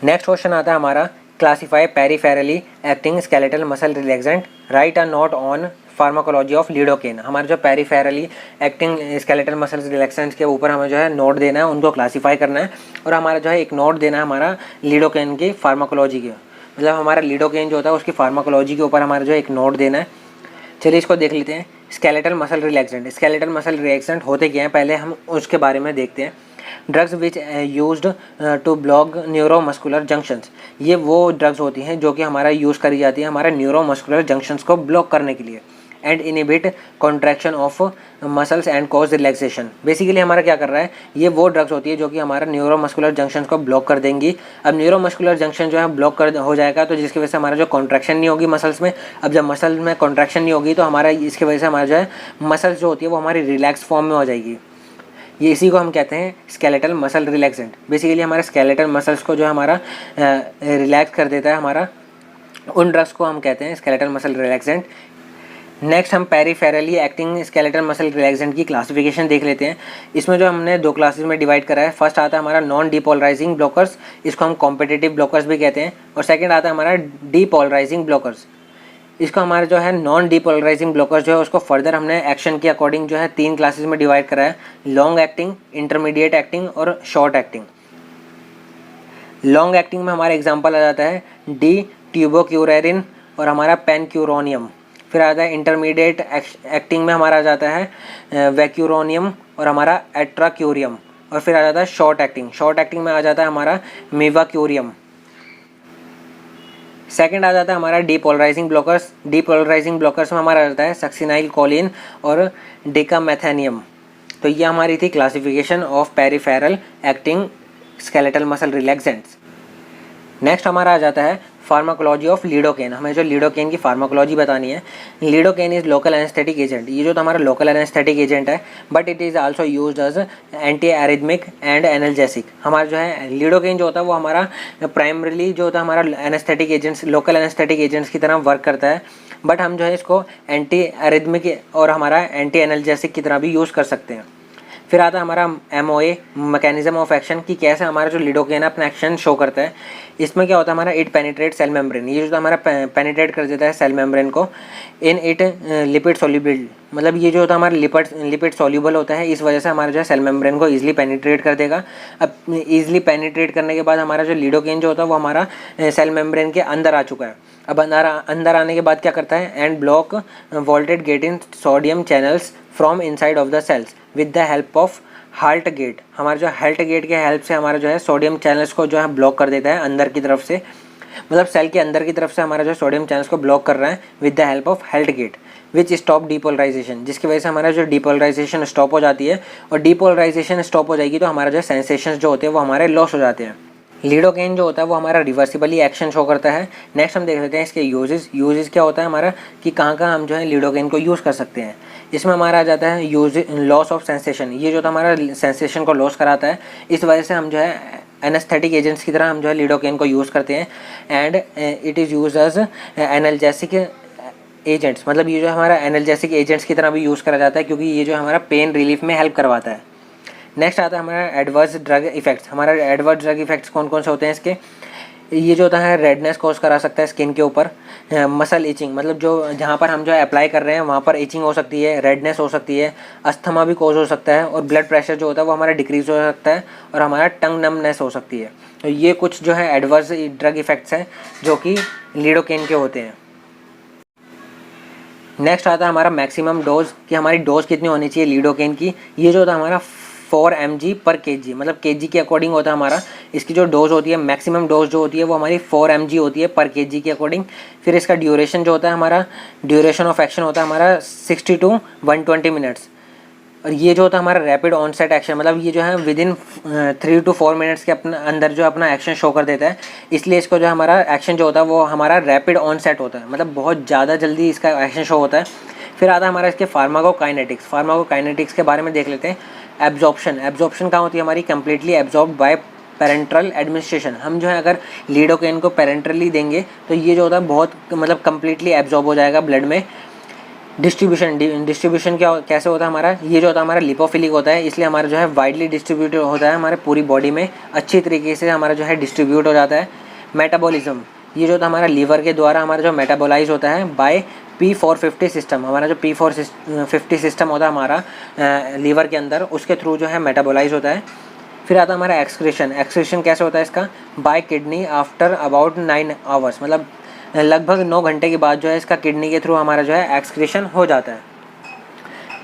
नेक्स्ट क्वेश्चन आता है हमारा classify peripherally acting skeletal muscle relaxant, right a note on pharmacology of lidocaine. हमारे जो peripherally acting skeletal muscle relaxant के ऊपर हमें जो है नोट देना है, उनको क्लासीफाई करना है, और हमारा जो है एक नोट देना है हमारा लिडोकेन की फार्माकोलॉजी के, मतलब हमारा लिडोकेन जो होता है उसकी फार्माकोलॉजी के ऊपर हमारा जो एक नोट देना है। चलिए इसको देख लेते हैं। Skeletal muscle relaxant. Skeletal muscle relaxant होते क्या हैं पहले हम उसके बारे में देखते हैं। Drugs which used to block neuromuscular junctions. ये वो ड्रग्स होती हैं जो कि हमारा यूज़ करी जाती है हमारे न्यूरोमस्कुलर जंक्शंस को ब्लॉक करने के लिए। And inhibit contraction of muscles and cause relaxation. Basically हमारा क्या कर रहा है, ये वो ड्रग्स होती है जो कि हमारा न्यूरोमस्कुलर जंक्शन को ब्लॉक कर देंगी। अब न्यूरोमस्कुलर जंक्शन जो है ब्लॉक कर हो जाएगा तो जिसकी वजह से हमारा जो कॉन्ट्रैक्शन नहीं होगी मसल्स में। अब जब मसल में कॉन्ट्रैक्शन नहीं होगी तो हमारा इसकी वजह से हमारा जो है मसल्स जो होती है वो हमारी रिलैक्स फॉर्म में हो जाएगी। ये इसी को हम कहते हैं स्केलेटल मसल रिलैक्सेंट। बेसिकली हमारे स्केलेटल मसल्स को जो है हमारा रिलैक्स कर देता है हमारा, उन ड्रग्स को हम कहते हैं स्केलेटल मसल रिलैक्सेंट। नेक्स्ट हम peripherally acting skeletal muscle relaxant की क्लासिफिकेशन देख लेते हैं। इसमें जो हमने दो क्लासेस में डिवाइड करा है। फर्स्ट आता है हमारा नॉन डीपोलराइजिंग ब्लॉकर्स, इसको हम कॉम्पिटिटिव ब्लॉकर्स भी कहते हैं, और सेकंड आता है हमारा डीपोलराइजिंग ब्लॉकर्स। इसको हमारा जो है नॉन डीपोलराइजिंग ब्लॉकर्स जो है उसको फर्दर हमने एक्शन के अकॉर्डिंग जो है 3 क्लासेस में डिवाइड करा है। लॉन्ग एक्टिंग, इंटरमीडिएट एक्टिंग और शॉर्ट एक्टिंग। लॉन्ग एक्टिंग में हमारा एग्जांपल आ जाता है डी ट्यूबोक्यूरेरिन और हमारा पेनक्यूरोनियम। फिर आता है इंटरमीडिएट एक्टिंग में हमारा आ जाता है वैक्यूरोनियम और हमारा एट्राक्यूरियम। और फिर आ जाता है शॉर्ट एक्टिंग। शॉर्ट एक्टिंग में आ जाता है हमारा मेवाक्यूरियम। सेकंड आ जाता है हमारा डीपोलराइजिंग ब्लॉकर्स। डीपोलराइजिंग ब्लॉकर्स में हमारा आ जाता है सक्सिनाइल कोलिन और डेकामेथेनियम। तो ये हमारी थी classification of peripheral acting skeletal muscle relaxants. Next हमारा आ जाता है फार्माकोलॉजी ऑफ लिडोकेन, हमें जो लिडोकेन की फार्माकोलॉजी बतानी है। Lidocaine is local anaesthetic agent, ये जो तो हमारा लोकल एनेस्थेटिक एजेंट है, but it is also used as anti arrhythmic and analgesic. हमारा जो है लिडोकेन जो होता है वो हमारा प्राइमरीली जो होता है हमारा anaesthetic agents, local anaesthetic agents की तरह वर्क करता है, बट हम जो है इसको एंटी एरिथमिक और हमारा एंटी एनाल्जेसिक की तरह भी यूज़ कर सकते हैं। फिर आता है हमारा MOA, मैकेनिज्म ऑफ एक्शन, कि कैसे हमारा जो लिडोकेन अपना एक्शन शो करता है। इसमें क्या होता है हमारा, इट पेनिट्रेट सेल मेम्ब्रेन, ये जो हमारा पेनिट्रेट कर देता है सेल मेम्ब्रेन को। इन इट लिपिड सोल्यूबल, मतलब ये जो होता है हमारा लिपिड सोल्यूबल होता है, इस वजह से हमारा जो है सेल मेम्ब्रेन को ईजिली पेनिट्रेट कर देगा। अब ईजिली पेनिट्रेट करने के बाद हमारा जो लिडोकेन जो होता है वो हमारा सेल मेम्ब्रेन के अंदर आ चुका है। अब अंदर आने के बाद क्या करता है, and block voltage gate in sodium channels from inside of the cells with the help of halt gate. हमारा जो हाल्ट गेट के हेल्प से हमारा जो है सोडियम चैनल्स को जो है ब्लॉक कर देता है अंदर की तरफ से, मतलब सेल के अंदर की तरफ से हमारा जो सोडियम चैनल्स को ब्लॉक कर रहा है with the help of halt gate, which stop depolarisation, जिसकी वजह से हमारा जो डीपोलराइजेशन स्टॉप हो जाती है। और डीपोलराइजेशन स्टॉप हो जाएगी तो हमारा जो सेंसेशंस जो होते हैं वो हमारे लॉस हो जाते हैं। लिडोकेन जो होता है वो हमारा रिवर्सिबली एक्शन शो करता है। नेक्स्ट हम देख लेते हैं इसके यूजेस क्या होता है हमारा, कि कहाँ कहाँ हम जो है लिडोकेन को यूज़ कर सकते हैं। इसमें हमारा आ जाता है लॉस ऑफ सेंसेशन, ये जो हमारा सेंसेशन को लॉस कराता है, इस वजह से हम जो है एनेस्थेटिक एजेंट्स की तरह हम जो है लिडोकेन को यूज़ करते हैं। And it is use as analgesic agents, मतलब ये जो हमारा एनाल्जेसिक एजेंट्स की तरह भी यूज़ करा जाता है, क्योंकि ये जो हमारा पेन रिलीफ में हेल्प करवाता है। नेक्स्ट आता है हमारा एडवर्स ड्रग इफेक्ट्स। हमारा एडवर्स ड्रग इफेक्ट्स कौन कौन से होते हैं इसके, ये जो होता है रेडनेस कॉज करा सकता है स्किन के ऊपर, मसल इचिंग, मतलब जो जहाँ पर हम जो है अप्लाई कर रहे हैं वहाँ पर इचिंग हो सकती है, रेडनेस हो सकती है, अस्थमा भी कॉज हो सकता है, और ब्लड प्रेशर जो होता है वो हमारा डिक्रीज हो सकता है, और हमारा टंग नमनेस हो सकती है। तो ये कुछ जो है एडवर्स ड्रग इफेक्ट्स हैं जो कि लिडोकेन के होते हैं। नेक्स्ट आता है हमारा मैक्सिमम डोज, कि हमारी डोज कितनी होनी चाहिए लिडोकेन की। ये जो होता है हमारा 4 mg पर kg, मतलब kg के अकॉर्डिंग होता है हमारा। इसकी जो डोज होती है, मैक्सिमम डोज जो होती है वो हमारी 4 mg होती है पर kg के अकॉर्डिंग। फिर इसका ड्यूरेशन जो होता है हमारा, ड्यूरेशन ऑफ एक्शन होता है हमारा 60 to 120 मिनट्स। और ये जो होता है हमारा रैपिड ऑनसेट एक्शन, मतलब ये जो है विद इन 3 to 4 मिनट्स के अपना अंदर जो अपना एक्शन शो कर देता है, इसलिए इसको जो हमारा एक्शन जो होता है वो हमारा रैपिड ऑनसेट होता है, मतलब बहुत ज़्यादा जल्दी इसका एक्शन शो होता है। फिर आता है हमारा इसके फार्माकोकाइनेटिक्स के बारे में देख लेते हैं। एब्जॉर्प्शन कहाँ होती है हमारी, completely absorb by parenteral administration. हम जो है अगर लिडोकेन को पेरेंट्रली देंगे तो ये जो होता है बहुत मतलब कम्प्लीटली एब्जॉर्ब हो जाएगा ब्लड में। डिस्ट्रीब्यूशन क्या कैसे होता है हमारा, ये जो होता है हमारा लिपोफिलिक होता है, इसलिए हमारा जो है वाइडली डिस्ट्रीब्यूट होता है हमारे पूरी बॉडी में, अच्छी तरीके से हमारा जो है डिस्ट्रीब्यूट हो जाता है। मेटाबॉलिज्म, ये जो होता है हमारा लीवर के द्वारा हमारा जो मेटाबोलाइज होता है बाय P450 सिस्टम। हमारा जो P450 सिस्टम होता है हमारा लीवर के अंदर, उसके थ्रू जो है मेटाबोलाइज होता है। फिर आता है हमारा एक्सक्रीशन कैसे होता है इसका, bye kidney after about 9 hours, मतलब लगभग 9 घंटे के बाद जो है इसका किडनी के थ्रू हमारा जो है एक्सक्रीशन हो जाता है।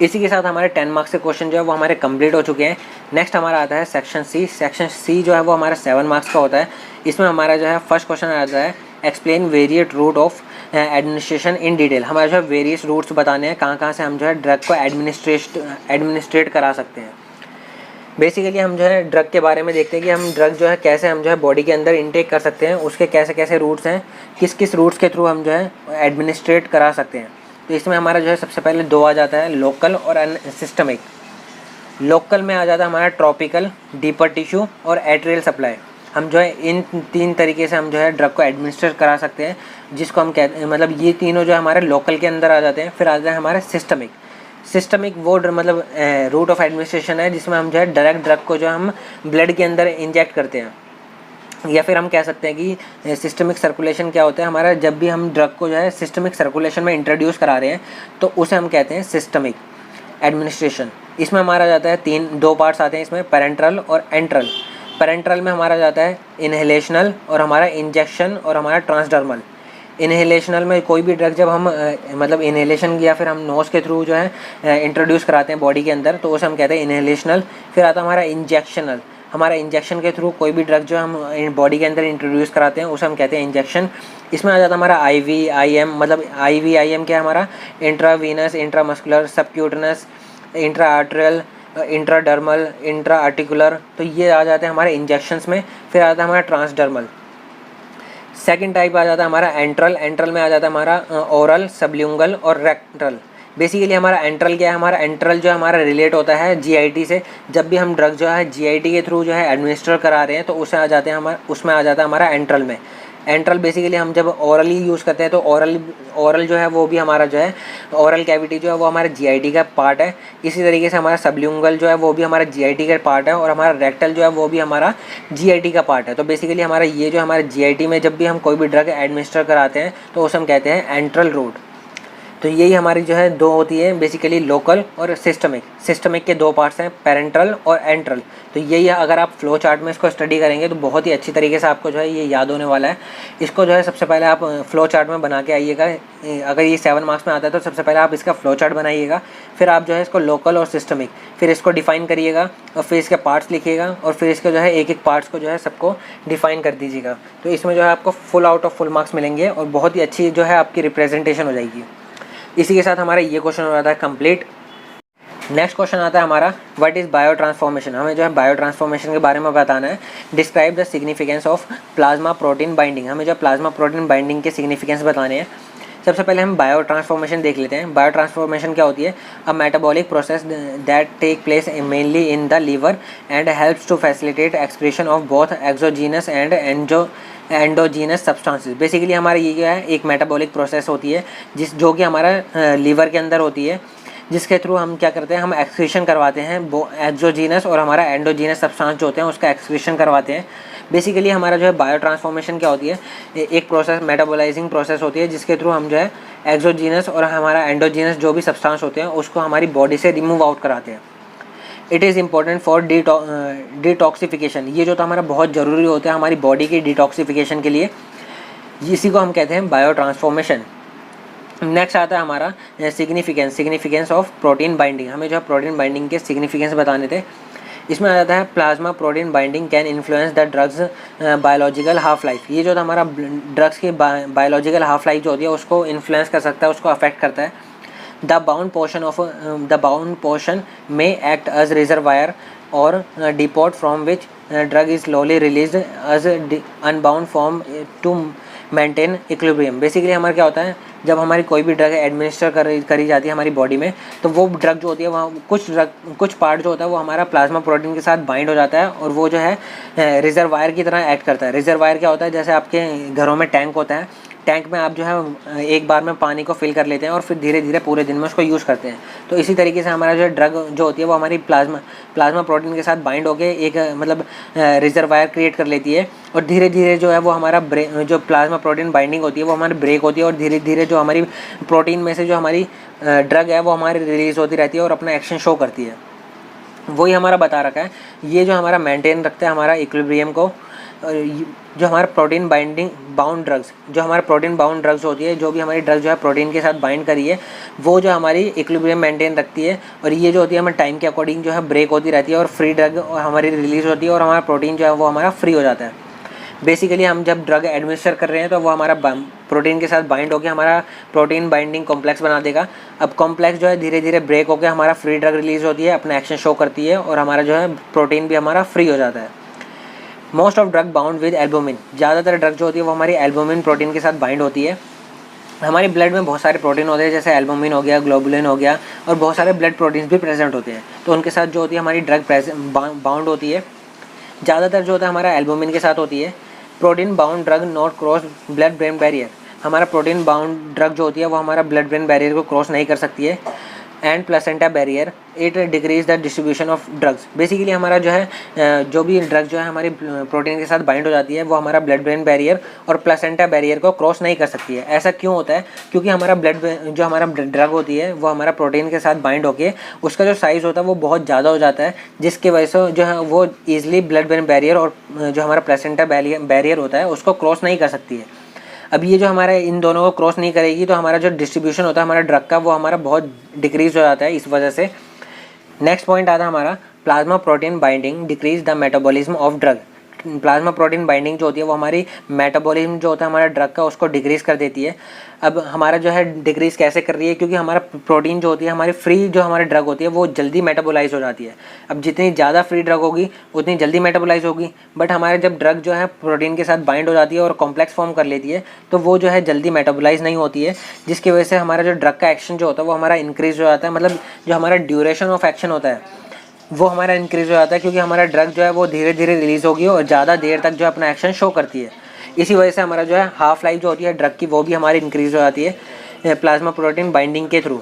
इसी के साथ हमारे 10 मार्क्स के क्वेश्चन जो है वो हमारे कंप्लीट हो चुके हैं। नेक्स्ट हमारा आता है सेक्शन सी जो है वो हमारा 7 मार्क्स का होता है। इसमें हमारा जो है फर्स्ट क्वेश्चन आता है explain various route of administration in detail. हमारे जो है वेरियस रूट्स बताने हैं कहाँ से हम जो है ड्रग को एडमिनिस्ट्रेट करा सकते हैं। बेसिकली हम जो है ड्रग के बारे में देखते हैं कि हम ड्रग जो है कैसे हम जो है बॉडी के अंदर इनटेक कर सकते हैं, उसके कैसे कैसे रूट्स हैं, किस किस रूट्स के थ्रू हम जो है एडमिनिस्ट्रेट करा सकते हैं। तो इसमें हमारा जो है सबसे पहले 2 आ जाता है, लोकल और सिस्टमिक। लोकल में आ जाता है हमारा ट्रॉपिकल, डीपर टिश्यू और एट्रियल सप्लाई। हम जो है इन 3 तरीके से हम जो है ड्रग को एडमिनिस्टर करा सकते हैं, जिसको हम कहते हैं, मतलब ये तीनों जो हमारे लोकल के अंदर आ जाते हैं। फिर आ जाता है हमारा सिस्टमिक वो मतलब रूट ऑफ एडमिनिस्ट्रेशन है जिसमें हम जो है डायरेक्ट ड्रग को जो हम ब्लड के अंदर इंजेक्ट करते हैं। या फिर हम कह सकते हैं कि सिस्टमिक सर्कुलेशन क्या होता है हमारा, जब भी हम ड्रग को जो है सिस्टमिक सर्कुलेशन में इंट्रोड्यूस करा रहे हैं तो उसे हम कहते हैं सिस्टमिक एडमिनिस्ट्रेशन। इसमें हमारा जाता है 2 पार्ट्स आते हैं इसमें, पेरेंट्रल और एंट्रल। पेरेंट्रल में हमारा जाता है इनहेलेशनल और हमारा इंजेक्शन और हमारा ट्रांसडर्मल। इनहेलेशनल में कोई भी ड्रग जब हम मतलब इनहेलेशन या फिर हम नोज़ के थ्रू जो है इंट्रोड्यूस कराते हैं बॉडी के अंदर तो उसे हम कहते हैं इनहेलेशनल। फिर आता है हमारा इंजेक्शनल, हमारा इंजेक्शन के थ्रू कोई भी ड्रग जो हम बॉडी के अंदर इंट्रोड्यूस कराते हैं उसे हम कहते हैं इंजेक्शन। इसमें आ जाता है हमारा IVIM, मतलब IVIM क्या है हमारा, intravenous, intramuscular, subcutaneous, intra arterial, intradermal, intra articular. तो ये आ जाते हैं हमारे इंजेक्शंस में। फिर आता है हमारा ट्रांसडर्मल। सेकंड टाइप आ जाता है हमारा एंट्रल। एंट्रल में आ जाता है हमारा ओरल, सबल्यूंगल और रेक्टल। बेसिकली हमारा एंट्रल क्या है, हमारा एंट्रल जो हमारा रिलेट होता है जीआईटी से। जब भी हम ड्रग जो है जीआईटी के थ्रू जो है एडमिनिस्टर करा रहे हैं तो उसमें आ जाते हैं उसमें आ जाता है हमारा एंट्रल में। एंट्रल बेसिकली हम जब ओरली यूज़ करते हैं तो ओरल जो है वो भी हमारा जो है ओरल कैविटी जो है वो हमारा जीआईटी का पार्ट है। इसी तरीके से हमारा सबल्यूंगल जो है वो भी हमारा जीआईटी का पार्ट है और हमारा रेक्टल जो है वो भी हमारा जीआईटी का पार्ट है। तो बेसिकली हमारा ये जो हमारे जीआईटी में जब भी हम कोई भी ड्रग एडमिनिस्टर कराते हैं तो उसे हम कहते हैं एंट्रल रूट। तो यही हमारी जो है दो होती है बेसिकली, लोकल और सिस्टमिक। सिस्टमिक के दो पार्ट्स हैं, पेरेंट्रल और एंट्रल। तो यही है, अगर आप फ्लो चार्ट में इसको स्टडी करेंगे तो बहुत ही अच्छी तरीके से आपको जो है ये याद होने वाला है। इसको जो है सबसे पहले आप फ्लो चार्ट में बना के आइएगा। अगर ये 7 मार्क्स में आता है तो सबसे पहले आप इसका फ्लो चार्ट बनाइएगा, फिर आप जो है इसको लोकल और सिस्टमिक, फिर इसको डिफाइन करिएगा और फिर इसके पार्ट्स लिखिएगा और फिर इसके जो है एक एक पार्ट्स को जो है सबको डिफाइन कर दीजिएगा। तो इसमें जो है आपको full out of full marks मिलेंगे और बहुत ही अच्छी जो है आपकी रिप्रेजेंटेशन हो जाएगी। इसी के साथ हमारा ये क्वेश्चन हो जाता है कंप्लीट। नेक्स्ट क्वेश्चन आता है हमारा व्हाट इज़ बायो ट्रांसफॉर्मेशन। हमें जो है बायो ट्रांसफॉर्मेशन के बारे में बताना है। Describe the significance of plasma protein binding. हमें जो प्लाज्मा प्रोटीन बाइंडिंग के सिग्निफिकेंस बताने हैं। सबसे पहले हम बायो ट्रांसफॉर्मेशन देख लेते हैं। बायो ट्रांसफॉर्मेशन क्या होती है? A metabolic process that take place mainly in the liver and helps to facilitate excretion of both exogenous and endogenous substances. Basically हमारा ये क्या है, एक मेटाबॉलिक प्रोसेस होती है जो कि हमारा लीवर के अंदर होती है, जिसके थ्रू हम क्या करते हैं, हम एक्सक्रीशन करवाते हैं वो एक्सोजीनस और हमारा एंडोजीनस सब्सटेंस जो होते हैं उसका एक्सक्रीशन करवाते हैं। बेसिकली हमारा जो है बायो ट्रांसफॉर्मेशन क्या होती है, एक प्रोसेस मेटाबोलाइजिंग प्रोसेस होती है जिसके थ्रू हम जो है एक्सोजीनस और हमारा एंडोजीनस जो भी सब्सटेंस होते हैं उसको हमारी बॉडी से रिमूव आउट कराते हैं। It is important for detoxification. ये जो तो हमारा बहुत ज़रूरी होता है हमारी बॉडी की डिटॉक्सिफिकेशन के लिए, इसी को हम कहते हैं बायो ट्रांसफॉर्मेशन। नेक्स्ट आता है हमारा सिग्निफिकेंस ऑफ प्रोटीन बाइंडिंग। हमें जो है प्रोटीन बाइंडिंग के सिग्निफिकेंस बताने थे। इसमें आ जाता है plasma protein binding can influence the drugs biological half life. ये जो हमारा ड्रग्स की बायोलॉजिकल हाफ लाइफ जो होती है उसको इन्फ्लुएंस कर सकता है, उसको अफेक्ट करता है। द बाउंड पोर्शन में एक्ट एज रिजर्वायर और depot from which drug is slowly release as unbound form to maintain equilibrium. Basically हमारा क्या होता है, जब हमारी कोई भी ड्रग एडमिनिस्टर करी जाती है हमारी बॉडी में तो वो ड्रग जो होती है वहाँ कुछ पार्ट जो होता है वो हमारा प्लाज्मा प्रोटीन के साथ बाइंड हो जाता है और वो जो है रिजर्वायर की तरह एक्ट करता है। रिजर्वायर क्या होता है, जैसे आपके घरों में टैंक होता है, टैंक में आप जो है एक बार में पानी को फिल कर लेते हैं और फिर धीरे धीरे पूरे दिन में उसको यूज़ करते हैं। तो इसी तरीके से हमारा जो ड्रग जो होती है वो हमारी प्लाज्मा प्रोटीन के साथ बाइंड होकर एक मतलब रिजर्वायर क्रिएट कर लेती है और धीरे धीरे जो है वो हमारा जो प्लाज्मा प्रोटीन बाइंडिंग होती है वो हमारी ब्रेक होती है और धीरे धीरे जो हमारी प्रोटीन में से जो हमारी ड्रग है वो हमारी रिलीज़ होती रहती है और अपना एक्शन शो करती है। वही हमारा बता रखा है। ये जो हमारा मेंटेन रखता है हमारा इक्विलिब्रियम को। जो हमारा प्रोटीन बाउंड ड्रग्स होती है, जो भी हमारी ड्रग जो है प्रोटीन के साथ बाइंड करी है वो जो हमारी इक्विलिब्रियम मेंटेन रखती है और ये जो होती है हमारे टाइम के अकॉर्डिंग जो है ब्रेक होती रहती है और फ्री ड्रग और हमारी रिलीज़ होती है और हमारा प्रोटीन जो है वो हमारा फ्री हो जाता है। बेसिकली हम जब ड्रग एडमिनिस्टर कर रहे हैं तो वो हमारा प्रोटीन के साथ बाइंड होकर हमारा प्रोटीन बाइंडिंग कॉम्प्लेक्स बना देगा। अब कॉम्प्लेक्स जो है धीरे धीरे ब्रेक होकर हमारा फ्री ड्रग रिलीज़ होती है, अपना एक्शन शो करती है और हमारा जो है प्रोटीन भी हमारा फ्री हो जाता है। Most of drug bound with albumin. ज़्यादातर ड्रग जो होती है वो हमारी एल्बुमिन प्रोटीन के साथ बाइंड होती है। हमारे ब्लड में बहुत सारे प्रोटीन होते हैं, जैसे एल्बुमिन हो गया, ग्लोबुलिन हो गया और बहुत सारे ब्लड प्रोटीन्स भी प्रेजेंट होते हैं। तो उनके साथ जो होती है हमारी ड्रग बाउंड होती है। ज़्यादातर जो होता है हमारा एल्बुमिन के साथ होती है। Protein bound drug not cross blood brain barrier. हमारा प्रोटीन बाउंड ड्रग जो होती है वो हमारा ब्लड ब्रेन बैरियर को क्रॉस नहीं कर सकती है। And placenta barrier, it decrease the distribution of drugs. Basically हमारा जो है जो भी ड्रग जो है हमारी प्रोटीन के साथ बाइंड हो जाती है वो हमारा ब्लड ब्रेन बैरियर और प्लेसेंटा बैरियर को क्रॉस नहीं कर सकती है। ऐसा क्यों होता है? क्योंकि हमारा जो हमारा ड्रग होती है वो हमारा प्रोटीन के साथ बाइंड होके उसका जो साइज़ होता है वो बहुत ज़्यादा हो जाता है, जिसकी वजह से जो है वो ईजिली ब्लड ब्रेन बैरियर और जो हमारा प्लेसेंटा बैरियर होता है उसको क्रॉस नहीं कर सकती है। अब ये जो हमारा इन दोनों को क्रॉस नहीं करेगी तो हमारा जो डिस्ट्रीब्यूशन होता है हमारा ड्रग का वो हमारा बहुत डिक्रीज हो जाता है इस वजह से। नेक्स्ट पॉइंट आता है हमारा plasma protein binding decrease the metabolism of drug. Plasma protein binding जो होती है वो हमारी मेटाबॉलिज्म जो होता है हमारा ड्रग का उसको डिक्रीज़ कर देती है। अब हमारा जो है डिक्रीज़ कैसे कर रही है, क्योंकि हमारा प्रोटीन जो होती है हमारी फ्री जो हमारी ड्रग होती है वो जल्दी मेटाबोलाइज हो जाती है। अब जितनी ज़्यादा फ्री ड्रग होगी उतनी जल्दी मेटाबोलाइज होगी, बट हमारे जब ड्रग जो है प्रोटीन के साथ बाइंड हो जाती है और कॉम्प्लेक्स फॉर्म कर लेती है तो वो जो है जल्दी मेटाबोलाइज नहीं होती है, जिसकी वजह से हमारा जो ड्रग का एक्शन जो होता है वो हमारा इंक्रीज हो जाता है। मतलब जो हमारा ड्यूरेशन ऑफ एक्शन होता है वो हमारा इंक्रीज हो जाता है, क्योंकि हमारा ड्रग जो है वो धीरे धीरे रिलीज़ होगी और ज़्यादा देर तक जो अपना एक्शन शो करती है। इसी वजह से हमारा जो है हाफ लाइफ जो होती है ड्रग की वो भी हमारी इंक्रीज हो जाती है प्लाज्मा प्रोटीन बाइंडिंग के थ्रू।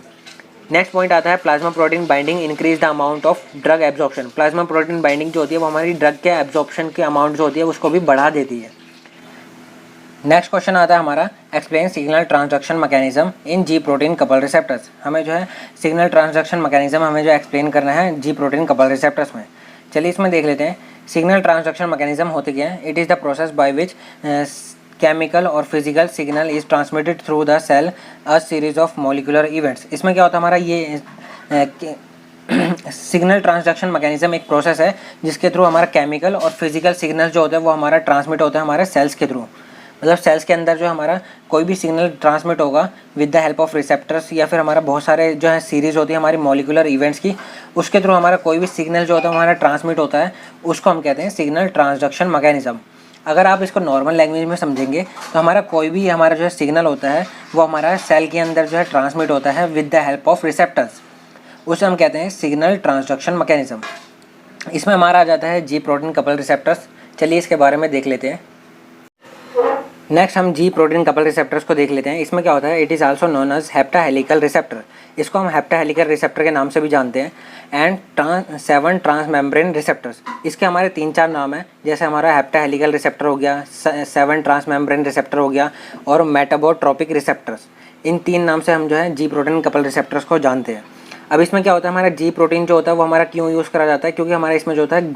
नेक्स्ट पॉइंट आता है plasma protein binding increase the amount of drug absorption. Plasma protein binding जो होती है वो हमारी ड्रग के एब्जॉर्प्शन की अमाउंट जो होती है उसको भी बढ़ा देती है। नेक्स्ट क्वेश्चन आता है हमारा explain signal transduction mechanism in ji protein couple receptors. हमें जो है सिग्नल ट्रांसडक्शन मैकेनिज्म हमें जो एक्सप्लेन करना है जी प्रोटीन कपल रिसेप्टर्स में। चलिए इसमें देख लेते हैं सिग्नल ट्रांसडक्शन मैकेनिज्म होते क्या है। It is the process by which chemical और physical signal is transmitted through the cell a series of molecular events. इसमें क्या होता है हमारा ये सिग्नल ट्रांसडक्शन मैकेनिज्म एक प्रोसेस है जिसके थ्रू हमारा केमिकल और फिजिकल सिग्नल जो होते हैं वो हमारा ट्रांसमिट होता है हमारे सेल्स के थ्रू। मतलब सेल्स के अंदर जो हमारा कोई भी सिग्नल ट्रांसमिट होगा with the help of receptors या फिर हमारा बहुत सारे जो है सीरीज़ होती है हमारी मॉलिक्यूलर इवेंट्स की, उसके थ्रू हमारा कोई भी सिग्नल जो होता है हमारा ट्रांसमिट होता है, उसको हम कहते हैं सिग्नल ट्रांसडक्शन मैकेनिज्म। अगर आप इसको नॉर्मल लैंग्वेज में समझेंगे तो हमारा कोई भी हमारा जो है सिग्नल होता है वो हमारा सेल के अंदर जो है ट्रांसमिट होता है with the help of receptors, उसे हम कहते हैं सिग्नल ट्रांसडक्शन मैकेनिज्म। इसमें हमारा आ जाता है जी प्रोटीन कपल रिसेप्टर्स। चलिए इसके बारे में देख लेते हैं। नेक्स्ट हम जी प्रोटीन कपल रिसेप्टर्स को देख लेते हैं। इसमें क्या होता है, it is also known as heptahelical receptor. इसको हम हेप्टाहेलिकल रिसेप्टर के नाम से भी जानते हैं। एंड 7 ट्रांसमेम्ब्रेन रिसेप्टर्स, इसके हमारे 3-4 नाम हैं, जैसे हमारा हेप्टाहेलिकल रिसेप्टर हो गया, 7 ट्रांसमेम्ब्रेन रिसेप्टर हो गया और मेटाबोट्रोपिक रिसेप्टर्स। इन 3 नाम से हम जो है जी प्रोटीन कपल रिसेप्टर्स को जानते हैं। अब इसमें क्या होता है हमारा जी प्रोटीन जो होता है वो हमारा क्यों यूज़ करा जाता है, क्योंकि हमारा इसमें जो होता है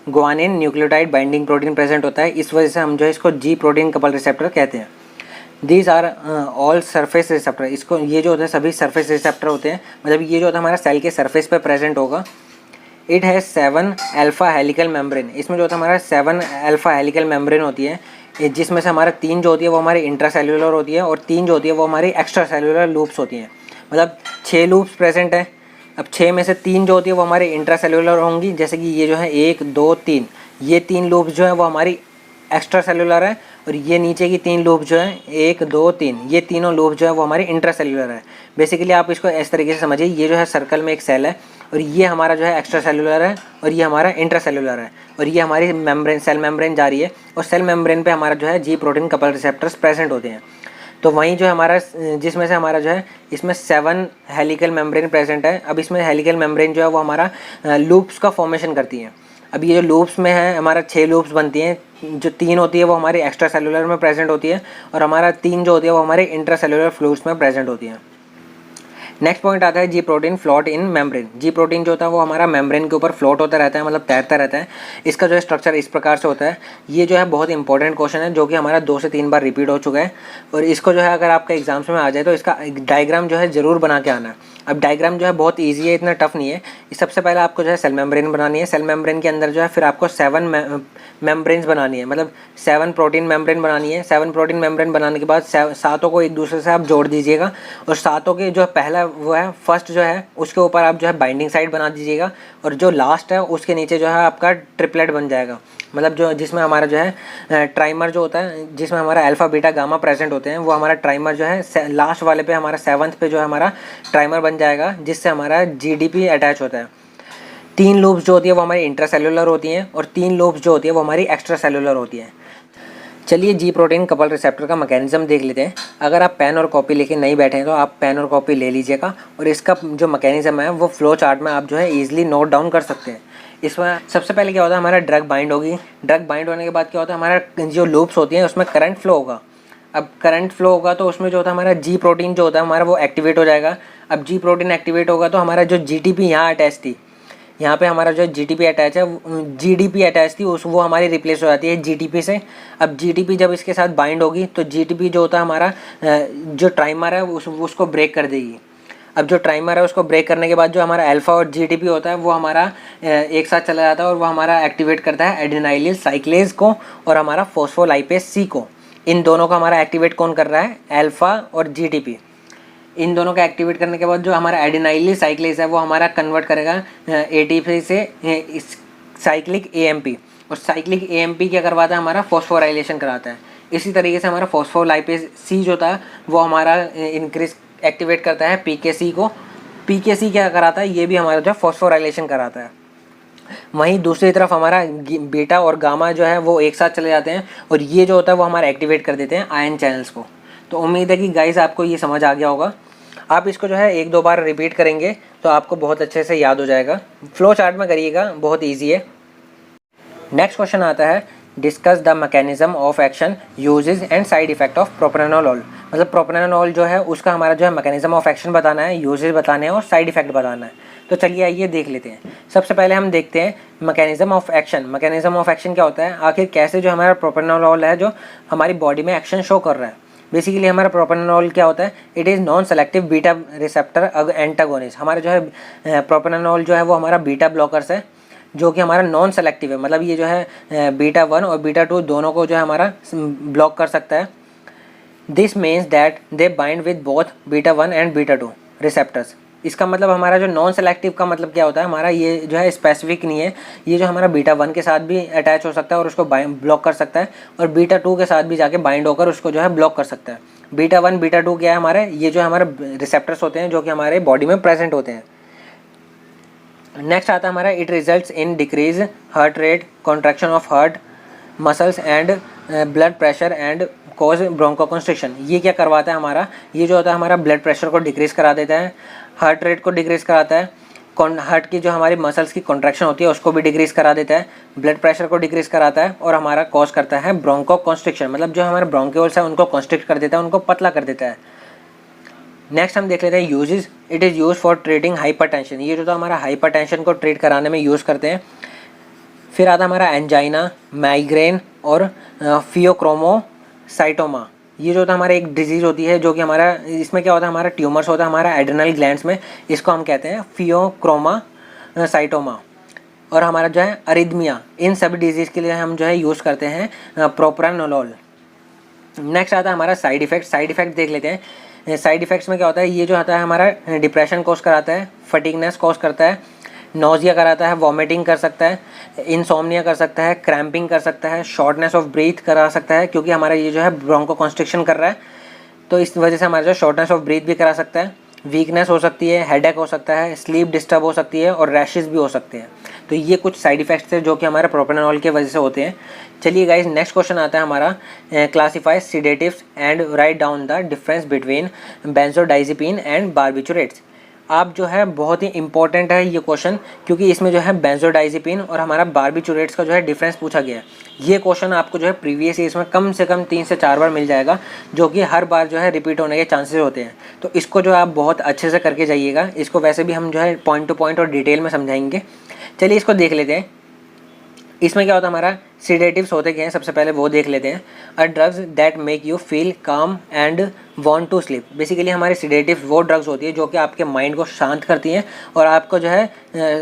guanine nucleotide binding protein present होता है, इस वजह से हम जो है इसको जी प्रोटीन कपल रिसेप्टर कहते हैं। These are all surface receptor. इसको ये जो होता है सभी सरफेस रिसेप्टर होते हैं, मतलब ये जो होता है हमारा सेल के सरफेस पे प्रेजेंट होगा। It has 7 alpha helical membrane. इसमें जो होता है हमारा 7 अल्फा हेलिकल मेम्ब्रेन होती है, जिसमें से हमारा 3 जो होती है वो हमारी इंट्रासेल्यूलर होती है और 3 जो होती है वो हमारी एक्स्ट्रा सेल्यूलर लूप्स होती हैं। मतलब 6 लूप्स प्रेजेंट हैं। अब 6 में से 3 जो होती है वो हमारी इंट्रासेल्यूलर होंगी, जैसे कि ये जो है 1 2 3, ये 3 लूप्स जो है वो हमारी एक्स्ट्रा सेल्यूलर है, और ये नीचे की 3 लूप जो है 1 2 3, ये तीनों लूप जो है वो हमारी इंट्रासेल्यूलर है। बेसिकली आप इसको इस तरीके से समझिए, ये जो है सर्कल में एक सेल है और ये हमारा जो है एक्स्ट्रा सेल्यूलर है और ये हमारा इंट्रासेल्यूलर है, और ये हमारी मेम्ब्रेन सेल मेम्ब्रेन जा रही है, और सेल मेम्ब्रेन पे हमारा जो है जी प्रोटीन कपल रिसेप्टर्स प्रेजेंट होते हैं। तो वहीं जो हमारा जिसमें से हमारा जो है इसमें 7 हेलिकल मेम्ब्रेन प्रेजेंट है। अब इसमें हेलिकल मेम्ब्रेन जो है वो हमारा लूप्स का फॉर्मेशन करती है। अब ये जो लूप्स में है हमारा 6 लूप्स बनती हैं, जो 3 होती है वो हमारी एक्स्ट्रा सेलुलर में प्रेजेंट होती है और हमारा 3 जो होती है वो हमारे इंट्रा सेलुलर फ्लूइड्स में प्रेजेंट होती है। नेक्स्ट पॉइंट आता है जी protein float in membrane. Ji protein जो होता है वो हमारा मेम्ब्रेन के ऊपर फ्लोट होता रहता है, मतलब तैरता रहता है। इसका जो है स्ट्रक्चर इस प्रकार से होता है। ये जो है बहुत इंपॉर्टेंट क्वेश्चन है जो कि हमारा 2 से 3 बार रिपीट हो चुका है, और इसको जो है अगर आपका एग्जाम्स में आ जाए तो इसका डायग्राम जो है ज़रूर बना के आना है। अब डायग्राम जो है बहुत ईजी है, इतना टफ नहीं है। सबसे पहले आपको जो है सेल मेम्ब्रेन बनानी है। सेल मेम्ब्रेन के अंदर जो है फिर आपको 7 मेम्ब्रेन्स बनानी है, मतलब 7 प्रोटीन मेम्ब्रेन बनानी है। 7 प्रोटीन मेम्ब्रेन बनाने के बाद 7 को एक दूसरे से आप जोड़ दीजिएगा, और 7 के जो पहला वो है फर्स्ट जो है उसके ऊपर आप जो है बाइंडिंग साइड बना दीजिएगा, और जो लास्ट है उसके नीचे जो है आपका ट्रिपलेट बन जाएगा, मतलब जो जिसमें हमारा जो है ट्राइमर जो होता है, जिसमें हमारा अल्फा बीटा गामा प्रेजेंट होते हैं, वो हमारा ट्राइमर जो है लास्ट वाले पे हमारा 7th पे जो है हमारा ट्राइमर बन जाएगा, जिससे हमारा जीडीपी अटैच होता है। 3 लूप्स जो होती है वो हमारी इंट्रासेल्युलर होती हैं, और 3 लूप्स जो होती है वो हमारी एक्स्ट्रा सेल्युलर होती हैं। चलिए जी प्रोटीन कपल रिसेप्टर का मैकेनिज्म देख लेते हैं। अगर आप पेन और कॉपी लेके नहीं बैठे हैं तो आप पेन और कॉपी ले लीजिएगा, और इसका जो मैकेनिज्म है वो फ्लो चार्ट में आप जो है ईजिली नोट डाउन कर सकते हैं। इसमें सबसे पहले क्या होता है, हमारा ड्रग बाइंड होगी। ड्रग बाइंड होने के बाद क्या होता है, हमारा जो लूप्स होती हैं उसमें करंट फ्लो होगा। अब करंट फ्लो होगा तो उसमें जो होता है हमारा जी प्रोटीन जो होता है हमारा वो एक्टिवेट हो जाएगा। अब जी प्रोटीन एक्टिवेट होगा तो हमारा जो जीटीपी यहाँ अटैच थी, यहाँ पे हमारा जो जीटीपी अटैच है, जीडीपी अटैच थी वो हमारी रिप्लेस हो जाती है जीटीपी से। अब जीटीपी जब इसके साथ बाइंड होगी तो जीटीपी जो होता है हमारा जो ट्राइमर है उसको ब्रेक कर देगी। अब जो ट्राइमर है उसको ब्रेक करने के बाद जो हमारा अल्फा और जीटीपी होता है वो हमारा एक साथ चला जाता है और वो हमारा एक्टिवेट करता है एडेनाइलिल साइक्लेज को और हमारा फॉस्फोलाइपेज सी को। इन दोनों का हमारा एक्टिवेट कौन कर रहा है? अल्फा और जीटीपी। इन दोनों का एक्टिवेट करने के बाद जो हमारा एडेनाइलिल साइक्लेज है वो हमारा कन्वर्ट करेगा एटीपी से साइक्लिक एएमपी, और साइक्लिक एएमपी क्या करवाता है? हमारा फॉस्फोराइलेशन कराता है। इसी तरीके से हमारा फॉस्फोलाइपेज सी जो था वो हमारा इंक्रीज एक्टिवेट करता है पीकेसी को। पीकेसी क्या कराता है? ये भी हमारा जो है फॉस्फोराइलेशन कराता है। वहीं दूसरी तरफ हमारा बीटा और गामा जो है वो एक साथ चले जाते हैं और ये जो होता है वो हमारा एक्टिवेट कर देते हैं आयन चैनल्स को। तो उम्मीद है कि गाइस आपको ये समझ आ गया होगा। आप इसको जो है 1-2 बार रिपीट करेंगे तो आपको बहुत अच्छे से याद हो जाएगा। फ्लो चार्ट में करिएगा, बहुत ईजी है। नेक्स्ट क्वेश्चन आता है, discuss the mechanism of action, uses and side effect of propranolol. मतलब प्रोप्रानोलॉल जो है उसका हमारा जो है मैकेनिज्म ऑफ एक्शन बताना है, यूजेज बताने हैं और साइड इफेक्ट बताना है। तो चलिए आइए देख लेते हैं। सबसे पहले हम देखते हैं mechanism of action. Mechanism of action क्या होता है? आखिर कैसे जो हमारा प्रोप्रानोलॉल है जो हमारी बॉडी में एक्शन शो कर रहा है। बेसिकली हमारा प्रोप्रानोलॉल क्या होता है? It is non selective beta receptor antagonist. हमारा जो है प्रोप्रानोलॉल जो है वो हमारा बीटा ब्लॉकर्स है जो कि हमारा नॉन सेलेक्टिव है। मतलब ये जो है बीटा 1 और बीटा 2 दोनों को जो है हमारा ब्लॉक कर सकता है। This means that they bind with both beta 1 and beta 2 receptors. इसका मतलब हमारा जो नॉन सेलेक्टिव का मतलब क्या होता है? हमारा ये जो है स्पेसिफिक नहीं है, ये जो हमारा बीटा 1 के साथ भी अटैच हो सकता है और उसको ब्लॉक कर सकता है, और बीटा 2 के साथ भी जाके बाइंड होकर उसको जो है ब्लॉक कर सकता है। बीटा 1 बीटा 2 क्या है हमारे? ये जो हमारे रिसेप्टर्स होते हैं जो कि हमारे बॉडी में प्रेजेंट होते हैं। नेक्स्ट आता है हमारा, it results in decrease heart rate, contraction of heart muscles and blood pressure and cause bronchoconstriction. ये क्या करवाता है हमारा? ये जो होता है हमारा ब्लड प्रेशर को डिक्रीज करा देता है, हार्ट रेट को डिक्रीज कराता है, हार्ट की जो हमारी मसल्स की कॉन्ट्रैक्शन होती है उसको भी डिक्रीज करा देता है, ब्लड प्रेशर को डिक्रीज कराता है और हमारा कॉज करता है ब्रोंकोकंस्ट्रिक्शन। मतलब जो हमारे ब्रोंक्यूल्स है उनको कॉन्स्ट्रिक्ट कर देता है, उनको पतला कर देता है। नेक्स्ट हम देख लेते हैं uses. It is use for treating hypertension. ये जो तो हमारा हाइपरटेंशन को ट्रीट कराने में यूज़ करते हैं। फिर आता हमारा एंजाइना, माइग्रेन और फियोक्रोमोसाइटोमा। ये जो था हमारा एक डिजीज़ होती है जो कि हमारा, इसमें क्या होता है, हमारा ट्यूमर्स होता है हमारा एड्रेनल ग्लैंड्स में, इसको हम कहते हैं फियोक्रोमासाइटोमा। और हमारा जो है अरिदमिया, इन सभी डिजीज़ के लिए हम जो है यूज़ करते हैं प्रोप्रानोलॉल। नेक्स्ट आता है हमारा साइड इफेक्ट। साइड इफेक्ट देख लेते हैं। साइड इफ़ेक्ट्स में क्या होता है? ये जो आता है हमारा डिप्रेशन कॉज कराता है, फटीगनेस कॉज करता है, नोजिया कराता है, वॉमिटिंग कर सकता है, इंसोम्निया कर सकता है, क्रैम्पिंग कर सकता है, शॉर्टनेस ऑफ ब्रीथ करा सकता है क्योंकि हमारा ये जो है ब्रोंकोकंस्ट्रिक्शन कर रहा है तो इस वजह से हमारा जो शॉर्टनेस ऑफ ब्रीथ भी करा सकता है, वीकनेस हो सकती है, हेडेक हो सकता है, स्लीप डिस्टर्ब हो सकती है और रैशेस भी हो सकते हैं। तो ये कुछ साइड इफेक्ट्स हैं जो कि हमारे प्रोप्रानोलॉल की वजह से होते हैं। चलिए गाइस, नेक्स्ट क्वेश्चन आता है हमारा, classify sedatives and write down the difference between benzodiazepine and barbiturates. आप जो है बहुत ही इंपॉर्टेंट है ये क्वेश्चन क्योंकि इसमें जो है बेंजोडाइजेपिन और हमारा बार्बिचुरेट्स का जो है डिफरेंस पूछा गया है। ये क्वेश्चन आपको जो है प्रीवियस ईयर्स में कम से कम 3 से 4 बार मिल जाएगा जो कि हर बार जो है रिपीट होने के चांसेस होते हैं। तो इसको जो आप बहुत अच्छे से करके जाइएगा। इसको वैसे भी हम जो है पॉइंट टू पॉइंट और डिटेल में समझाएंगे। चलिए इसको देख लेते हैं। इसमें क्या होता है हमारा, सीडेटिव्स होते क्या हैं सबसे पहले वो देख लेते हैं। A drugs that make you feel calm and want to sleep. Basically हमारी सीडेटिव्स वो ड्रग्स होती है जो कि आपके माइंड को शांत करती हैं और आपको जो है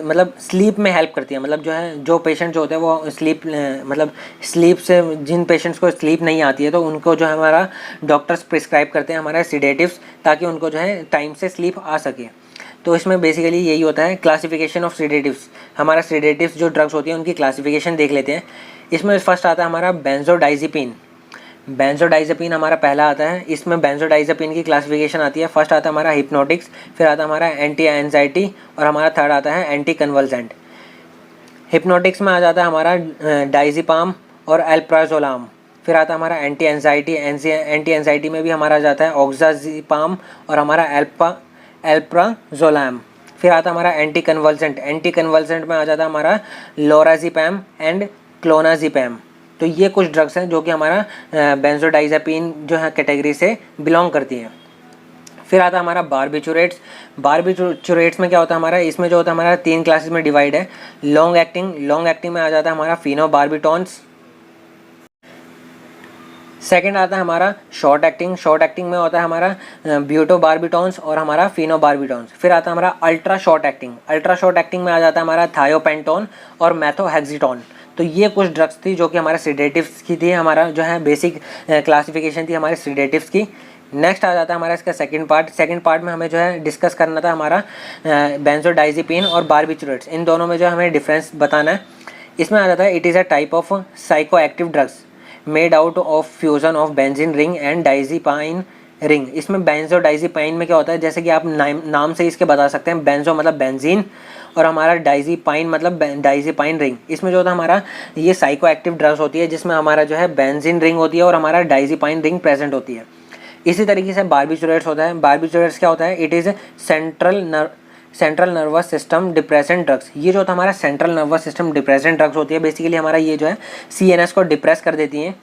मतलब स्लीप में हेल्प करती है। मतलब जो है जो पेशेंट जो होते हैं वो स्लीप मतलब स्लीप से, जिन पेशेंट्स को स्लीप नहीं आती है तो उनको जो है हमारा डॉक्टर्स प्रिस्क्राइब करते हैं हमारे सीडेटिव्स ताकि उनको जो है टाइम से स्लीप आ सके। तो इसमें बेसिकली यही होता है क्लासिफिकेशन ऑफ सीडेटिव्स। हमारा सीडेटिव्स जो ड्रग्स होती हैं उनकी क्लासिफिकेशन देख लेते हैं। इसमें फर्स्ट आता है हमारा बेंजोडाइजेपिन। बेंजोडाइजेपिन हमारा पहला आता है। इसमें बेंजोडाइजेपिन की क्लासिफिकेशन आती है। फर्स्ट आता है हमारा हिप्नोटिक्स, फिर आता है हमारा एंटी एंजाइटी और हमारा थर्ड आता है एंटी कन्वल्सेंट। हिप्नोटिक्स में आ जाता है हमारा डाइजिपाम और एल्प्राजोलाम। फिर आता है हमारा एंटी एंजाइटी में भी हमारा आ जाता है ऑक्साजिपाम और हमारा एल्प्राजोलाम। फिर आता है हमारा एंटी कन्वल्सेंट में आ जाता है हमारा लोराजिपैम एंड क्लोनाजिपैम। तो ये कुछ ड्रग्स हैं जो कि हमारा बेंजोडाइजेपिन जो है कैटेगरी से बिलोंग करती हैं। फिर आता है हमारा बार्बिचुरेट्स। बार्बिचुरेट्स में क्या होता है हमारा, इसमें जो होता है हमारा 3 क्लासेस में डिवाइड है। लॉन्ग एक्टिंग में आ जाता है हमारा फिनोबार्बिटॉन्स। सेकंड आता है हमारा शॉर्ट एक्टिंग। शॉर्ट एक्टिंग में होता है हमारा ब्यूटोबार्बिटॉन्स और हमारा फिनोबार्बिटॉन्स। फिर आता है हमारा ultra short acting. Ultra short acting में आ जाता है हमारा थायोपेंटोन और मैथोहेक्सिटोन। तो ये कुछ ड्रग्स थी जो कि हमारे सिडेटिव्स की थी। हमारा जो है बेसिक क्लासिफिकेशन थी हमारे सिडेटिव्स की। नेक्स्ट आ जाता है हमारा इसका सेकंड पार्ट। सेकंड पार्ट में हमें जो है डिस्कस करना था हमारा बेंजोडाइजिपिन और बार्बिचुरेट्स, इन दोनों में जो हमें डिफरेंस बताना है। इसमें आ जाता है it is a type of psycho active drugs made out of fusion of benzene ring and diazepine ring. इसमें बेंजोडाइजिपाइन में क्या होता है, जैसे कि आप नाम से इसके बता सकते हैं, बेंजो मतलब बेंजीन और हमारा डाइजिपाइन मतलब डाइजिपाइन रिंग। इसमें जो होता है हमारा ये साइको एक्टिव ड्रग्स होती है जिसमें हमारा जो है बेंजीन रिंग होती है और हमारा डाइजिपाइन रिंग प्रेजेंट होती है। इसी तरीके से बार्बिचुरेट्स होता है। बार्बिचुरेट्स क्या होता है, it is central nervous system depressant drugs. ये जो होता है हमारा central nervous system depressant drugs होती है। बेसिकली हमारा ये जो है CNS को डिप्रेस कर देती हैं।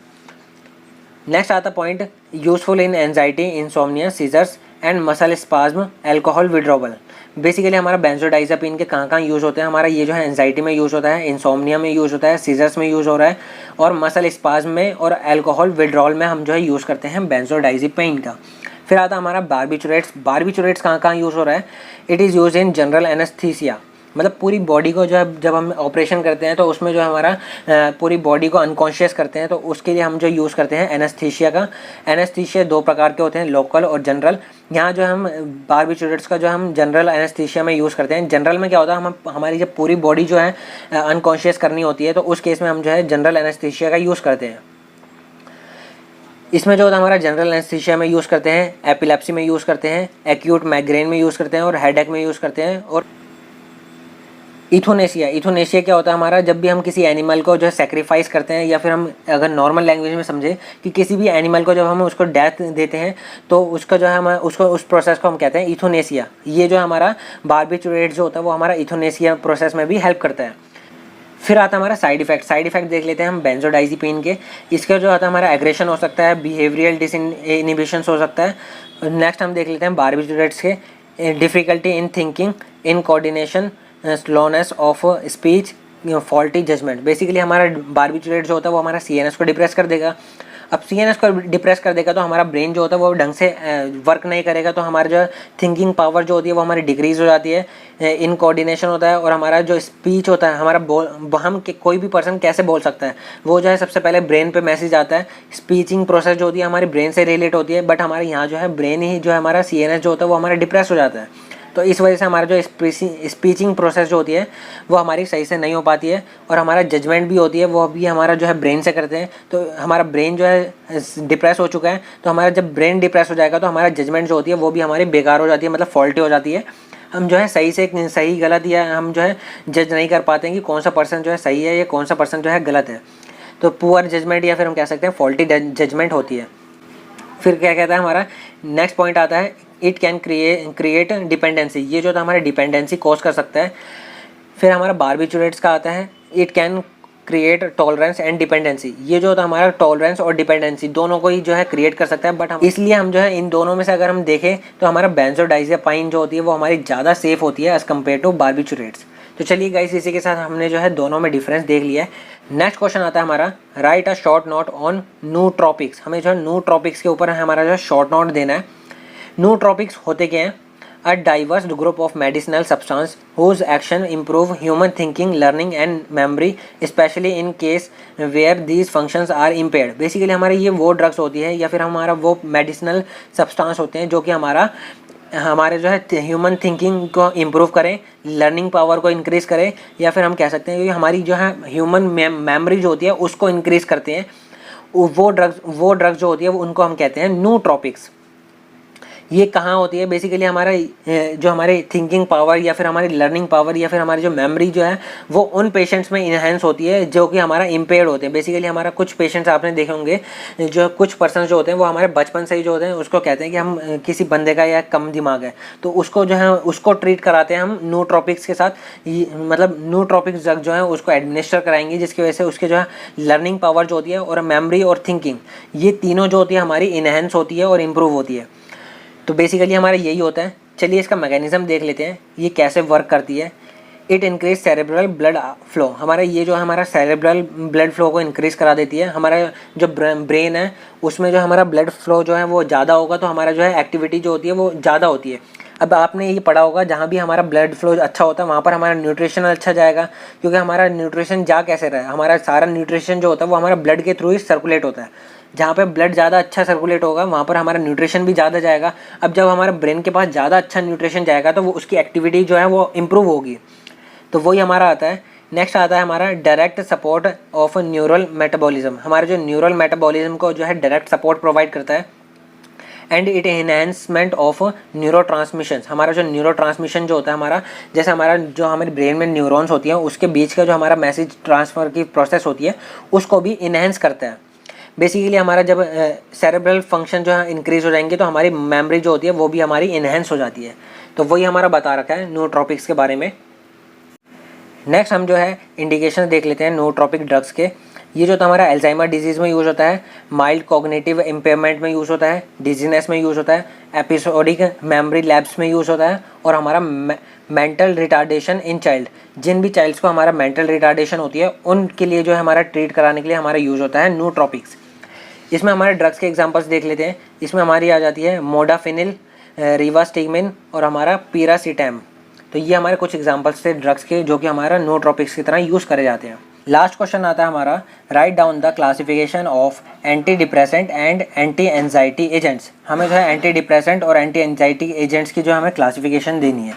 नेक्स्ट आता point useful in anxiety, insomnia, seizures and muscle spasm, alcohol withdrawal. Basically हमारा बेंजोडाइजापिन के कहाँ यूज़ होते हैं, हमारा ये जो है एंजाइटी में यूज़ होता है, इंसोम्निया में यूज़ होता है, सीजर्स में यूज़ हो रहा है और मसल स्पाज्म में और अल्कोहल विड्रॉवल में हम जो है यूज़ करते हैं बेंजोडाइजापिन का। फिर आता हमारा बार्बिचुरेट्स। बार्बिचुरेट्स कहाँ यूज़ हो रहा है, it is use in general anaesthesia. मतलब पूरी बॉडी को जो है जब हम ऑपरेशन करते हैं तो उसमें जो है हमारा पूरी बॉडी को अनकॉन्शियस करते हैं, तो उसके लिए हम जो यूज़ करते हैं एनेस्थीसिया का। एनेस्थीसिया दो प्रकार के होते हैं, लोकल और जनरल। यहाँ जो हम बार्बिचुरेट्स का जो हम जनरल एनेस्थीसिया में यूज़ करते हैं। जनरल में क्या होता है, हम हमारी जब पूरी बॉडी जो है अनकॉन्शियस करनी होती है तो उस केस में हम जो है जनरल एनेस्थीसिया का यूज़ करते हैं। इसमें जो होता है हमारा जनरल एनेस्थीसिया में यूज़ करते हैं, एपिलेप्सी में यूज़ करते हैं, एक्यूट माइग्रेन में यूज़ करते हैं और हेडेक में यूज़ करते हैं। और इथोनेशिया क्या होता है हमारा, जब भी हम किसी एनिमल को जो है सेक्रीफाइस करते हैं या फिर हम अगर नॉर्मल लैंग्वेज में समझे कि किसी भी एनिमल को जब हम उसको डेथ देते हैं तो उसका जो है हम उसको उस प्रोसेस को हम कहते हैं इथोनेशिया। ये जो हमारा बार्बिचुरेट जो होता है वो हमारा इथोनेशिया प्रोसेस में भी हेल्प करता है। फिर आता है हमारा साइड इफेक्ट देख लेते हैं हम बेंजोडाइजिपिन के। इसका जो आता है हमारा एग्रेशन हो सकता है, बिहेवियरल डिसइनहिबिशन हो सकता है। नेक्स्ट हम देख लेते हैं बार्बिचुरेट्स के difficulty in thinking, in coordination, slowness of speech, faulty judgement. Basically हमारा बार्बिचुरेट जो होता है वो हमारा CNS को डिप्रेस कर देगा। अब CNS को डिप्रेस कर देगा तो हमारा ब्रेन जो होता है वो ढंग से वर्क नहीं करेगा, तो हमारा जो थिंकिंग पावर जो होती है वो हमारी डिक्रीज हो जाती है। इन कोऑर्डिनेशन होता है और हमारा जो स्पीच होता है हमारा हम कोई भी पर्सन कैसे बोल सकता है वो जो है सबसे पहले ब्रेन पे मैसेज आता है। स्पीचिंग प्रोसेस जो होती है हमारी ब्रेन से रिलेट होती है, बट हमारे यहाँ जो है ब्रेन ही जो है हमारा CNS जो होता है वो हमारा डिप्रेस हो जाता है। तो इस वजह से हमारा जो स्पीचिंग प्रोसेस जो होती है वो हमारी सही से नहीं हो पाती है और हमारा जजमेंट भी होती है वो भी हमारा जो है ब्रेन से करते हैं। तो हमारा ब्रेन जो है डिप्रेस हो चुका है, तो हमारा जब ब्रेन डिप्रेस हो जाएगा तो हमारा जजमेंट जो होती है वो भी हमारी बेकार हो जाती है, मतलब फॉल्टी हो जाती है। हम जो है सही से सही गलत या हम जो है जज नहीं कर पाते हैं कि कौन सा पर्सन जो है सही है या कौन सा पर्सन जो है गलत है। तो पुअर जजमेंट या फिर हम कह सकते हैं फॉल्टी जजमेंट होती है। फिर क्या कहता है हमारा नेक्स्ट पॉइंट आता है इट कैन क्रिएट डिपेंडेंसी। ये जो था हमारा डिपेंडेंसी कॉज कर सकता है। फिर हमारा बार्बिचुरेट्स का आता है it can create tolerance and dependency. ये जो होता है हमारा टॉलरेंस और डिपेंडेंसी दोनों को ही जो है क्रिएट कर सकता है, बट हम इसलिए हम जो है इन दोनों में से अगर हम देखें तो हमारा बेंजोडाइज़ेपाइन जो होती है वो हमारी ज़्यादा सेफ होती है एज़ कम्पेयर टू बार्बिचुरेट्स। तो चलिए गाइस, इसी के साथ हमने जो है दोनों में डिफरेंस देख लिया है। नेक्स्ट क्वेश्चन आता है हमारा right a short note on nootropics. हमें जो है नूट्रोपिक्स के ऊपर हमारा जो है शॉर्ट नोट देना है। नूट्रोपिक्स होते क्या हैं? A diverse group of medicinal substance whose action improve human thinking, learning and memory, especially in case where these functions are impaired। Basically हमारे ये वो ड्रग्स होती है या फिर हमारा वो मेडिसिनल सब्सटेंस होते हैं जो कि हमारे जो है ह्यूमन थिंकिंग को इम्प्रूव करें, लर्निंग पावर को इंक्रीज़ करें, या फिर हम कह सकते हैं कि हमारी जो है ह्यूमन मेमोरी जो होती है उसको इंक्रीज़ करते हैं। वो ड्रग्स जो होती है वो उनको हम कहते हैं नूट्रोपिक्स। ये कहाँ होती है? बेसिकली हमारा जो हमारी थिंकिंग पावर या फिर हमारी लर्निंग पावर या फिर हमारी जो मेमोरी जो है वो उन पेशेंट्स में इन्हेंस होती है जो कि हमारा इम्पेयर्ड होते हैं। बेसिकली हमारा कुछ पेशेंट्स आपने देखे होंगे, जो कुछ पर्सन जो होते हैं वो हमारे बचपन से ही जो होते हैं उसको कहते हैं कि हम किसी बंदे का या कम दिमाग है, तो उसको जो है उसको ट्रीट कराते हैं हम नूट्रोपिक्स के साथ। मतलब नूट्रोपिक्स ड्रग जो है उसको एडमिनिस्टर कराएंगे, जिसकी वजह से उसके जो है लर्निंग पावर जो होती है और मेमोरी और थिंकिंग ये तीनों जो होती है हमारी इन्हेंस होती है और इम्प्रूव होती है। तो बेसिकली हमारा यही होता है। चलिए इसका मैकेनिज़्म देख लेते हैं, ये कैसे वर्क करती है। It increase cerebral blood flow, हमारा ये जो हमारा सेरेब्रल ब्लड फ्लो को इंक्रीज करा देती है। हमारा जो ब्रेन है उसमें जो हमारा ब्लड फ्लो जो है वो ज़्यादा होगा तो हमारा जो है एक्टिविटी जो होती है वो ज़्यादा होती है। अब आपने ये पढ़ा होगा जहाँ भी हमारा ब्लड फ्लो अच्छा होता है वहाँ पर हमारा न्यूट्रिशन अच्छा जाएगा, क्योंकि हमारा न्यूट्रिशन जा कैसे रहा है, हमारा सारा न्यूट्रिशन जो होता है वो हमारा ब्लड के थ्रू ही सर्कुलेट होता है। जहाँ पे ब्लड ज़्यादा अच्छा सर्कुलेट होगा वहाँ पर हमारा न्यूट्रिशन भी ज़्यादा जाएगा। अब जब हमारा ब्रेन के पास ज़्यादा अच्छा न्यूट्रिशन जाएगा तो वो उसकी एक्टिविटी जो है वो इम्प्रूव होगी, तो वही हमारा आता है। नेक्स्ट आता है हमारा direct support of neural metabolism, हमारे जो न्यूरल मेटाबॉलिज्म को जो है डायरेक्ट सपोर्ट प्रोवाइड करता है। And it enhancement of neuro transmission, हमारा जो न्यूरो ट्रांसमिशन जो होता है हमारा, जैसे हमारा जो हमारे ब्रेन में न्यूरॉन्स होती हैं उसके बीच का जो हमारा मैसेज ट्रांसफ़र की प्रोसेस होती है उसको भी इन्हेंस करता है। बेसिकली हमारा जब सेरेब्रल फंक्शन जो है इंक्रीज हो जाएंगे तो हमारी मेमोरी जो होती है वो भी हमारी इन्हेंस हो जाती है। तो वही हमारा बता रखा है नोट्रोपिक्स के बारे में। नेक्स्ट हम जो है इंडिकेशन देख लेते हैं नोट्रोपिक ड्रग्स के। ये जो हमारा अल्जाइमर डिजीज़ में यूज़ होता है, माइल्ड कॉग्निटिव इम्पेयरमेंट में यूज़ होता है, डिजीनेस में यूज़ होता है, एपिसोडिक मेमोरी लैप्स में यूज़ होता है, और हमारा मेंटल रिटार्डेशन इन चाइल्ड, जिन भी चाइल्ड्स को हमारा मेंटल रिटार्डेशन होती है उनके लिए जो है हमारा ट्रीट कराने के लिए हमारा यूज़ होता है नोट्रोपिक्स। इसमें हमारे ड्रग्स के एग्जांपल्स देख लेते हैं। इसमें हमारी आ जाती है मोडाफिनिल, रिवास्टिगमिन और हमारा पीरासीटैम। तो ये हमारे कुछ एग्जांपल्स थे ड्रग्स के जो कि हमारा नोट्रोपिक्स की तरह यूज़ करे जाते हैं। लास्ट क्वेश्चन आता है हमारा, write down the classification of anti depressant and anti anxiety agents. हमें जो है एंटी डिप्रेसेंट और एंटी एंजाइटी एजेंट्स की जो हमें क्लासिफिकेशन देनी है।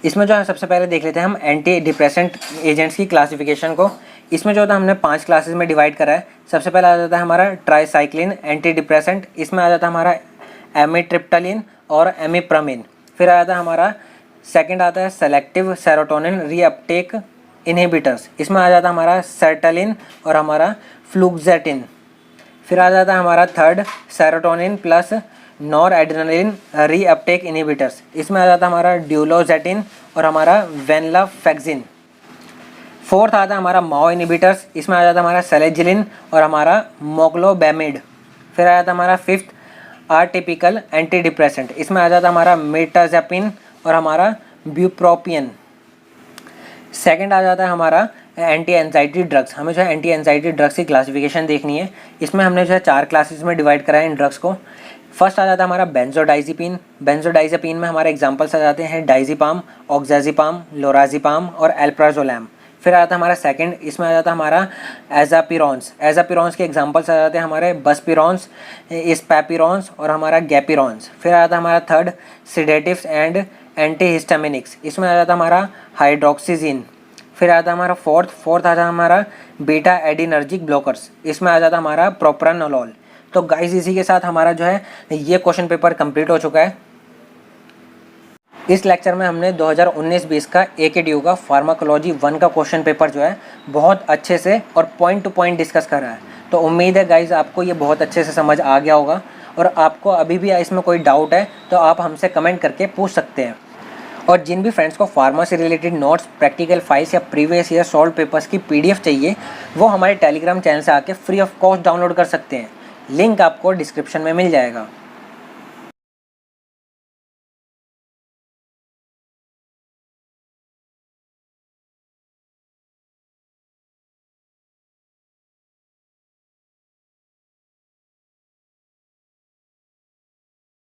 इसमें जो है सबसे पहले देख लेते हैं हम एंटी डिप्रेसेंट एजेंट्स की क्लासिफिकेशन को। इसमें जो होता है हमने 5 क्लासेस में डिवाइड करा है। सबसे पहले आ जाता है हमारा ट्राइसाइक्लिन एंटी डिप्रेसेंट, इसमें आ जाता है हमारा एमिट्रिप्टालिन और एमिप्रामिन। फिर आ जाता है हमारा सेकंड आता है सेलेक्टिव सेरोटोनिन रीअपटेक इनहिबिटर्स, इसमें आ जाता है हमारा सर्टालिन और हमारा फ्लूक्सेटिन। फिर आ जाता है हमारा third serotonin plus nor adrenaline reuptake inhibitors, इसमें आ जाता है हमारा ड्यूलोजेटिन और हमारा वेनलाफेक्सिन। फोर्थ आता है हमारा माओ इनहिबिटर्स, इसमें आ जाता है हमारा सेलेजिलिन और हमारा मोक्लोबेमिड। फिर आ जाता है हमारा फिफ्थ आर्टिपिकल एंटी डिप्रेसेंट, इसमें आ जाता है हमारा मेटाजेपिन और हमारा ब्यूप्रोपियन। सेकंड आ जाता है हमारा एंटी एंजाइटी ड्रग्स। हमें जो है एंटी एंजाइटी ड्रग्स की क्लासिफिकेशन देखनी है। इसमें हमने जो है 4 क्लासेस में डिवाइड करा है इन ड्रग्स को। फर्स्ट आ जाता है हमारा बेंजोडाइजिपिन। बेंजोडाइजिपिन में हमारे एग्जांपल्स आ जाते हैं डाइजिपाम, ऑक्साजिपाम, लोराजिपाम और एल्प्राजोलैम। फिर आ जाता है हमारा सेकंड, इसमें आ जाता है हमारा एजापिरॉन्स। एजापिरॉन्स के एग्जांपल्स आ जाते हैं हमारे बसपिरॉन्स, इस्पैपिरॉन्स और हमारा गैपिरॉन्स। फिर आ जाता है हमारा थर्ड सिडेटिव्स एंड एंटीहिस्टामिनिक्स, इसमें आ जाता है हमारा हाइड्रोक्सीजिन। फिर आता है हमारा फोर्थ आ जाता है हमारा बीटा एडिनर्जिक ब्लॉकर्स, इसमें आ जाता है हमारा प्रोप्रानोलोल। तो गाइस इसी के साथ हमारा जो है ये क्वेश्चन पेपर कंप्लीट हो चुका है। इस लेक्चर में हमने 2019-20 का AKTU का फार्माकोलॉजी 1 का क्वेश्चन पेपर जो है बहुत अच्छे से और पॉइंट टू पॉइंट डिस्कस करा है। तो उम्मीद है गाइस आपको ये बहुत अच्छे से समझ आ गया होगा, और आपको अभी भी इसमें कोई डाउट है तो आप हमसे कमेंट करके पूछ सकते हैं। और जिन भी फ्रेंड्स को फार्मा से रिलेटेड नोट्स, प्रैक्टिकल फाइल्स या प्रीवियस ईयर सॉल्व पेपर्स की PDF चाहिए वो हमारे टेलीग्राम चैनल से आके फ्री ऑफ कॉस्ट डाउनलोड कर सकते हैं। लिंक आपको डिस्क्रिप्शन में मिल जाएगा।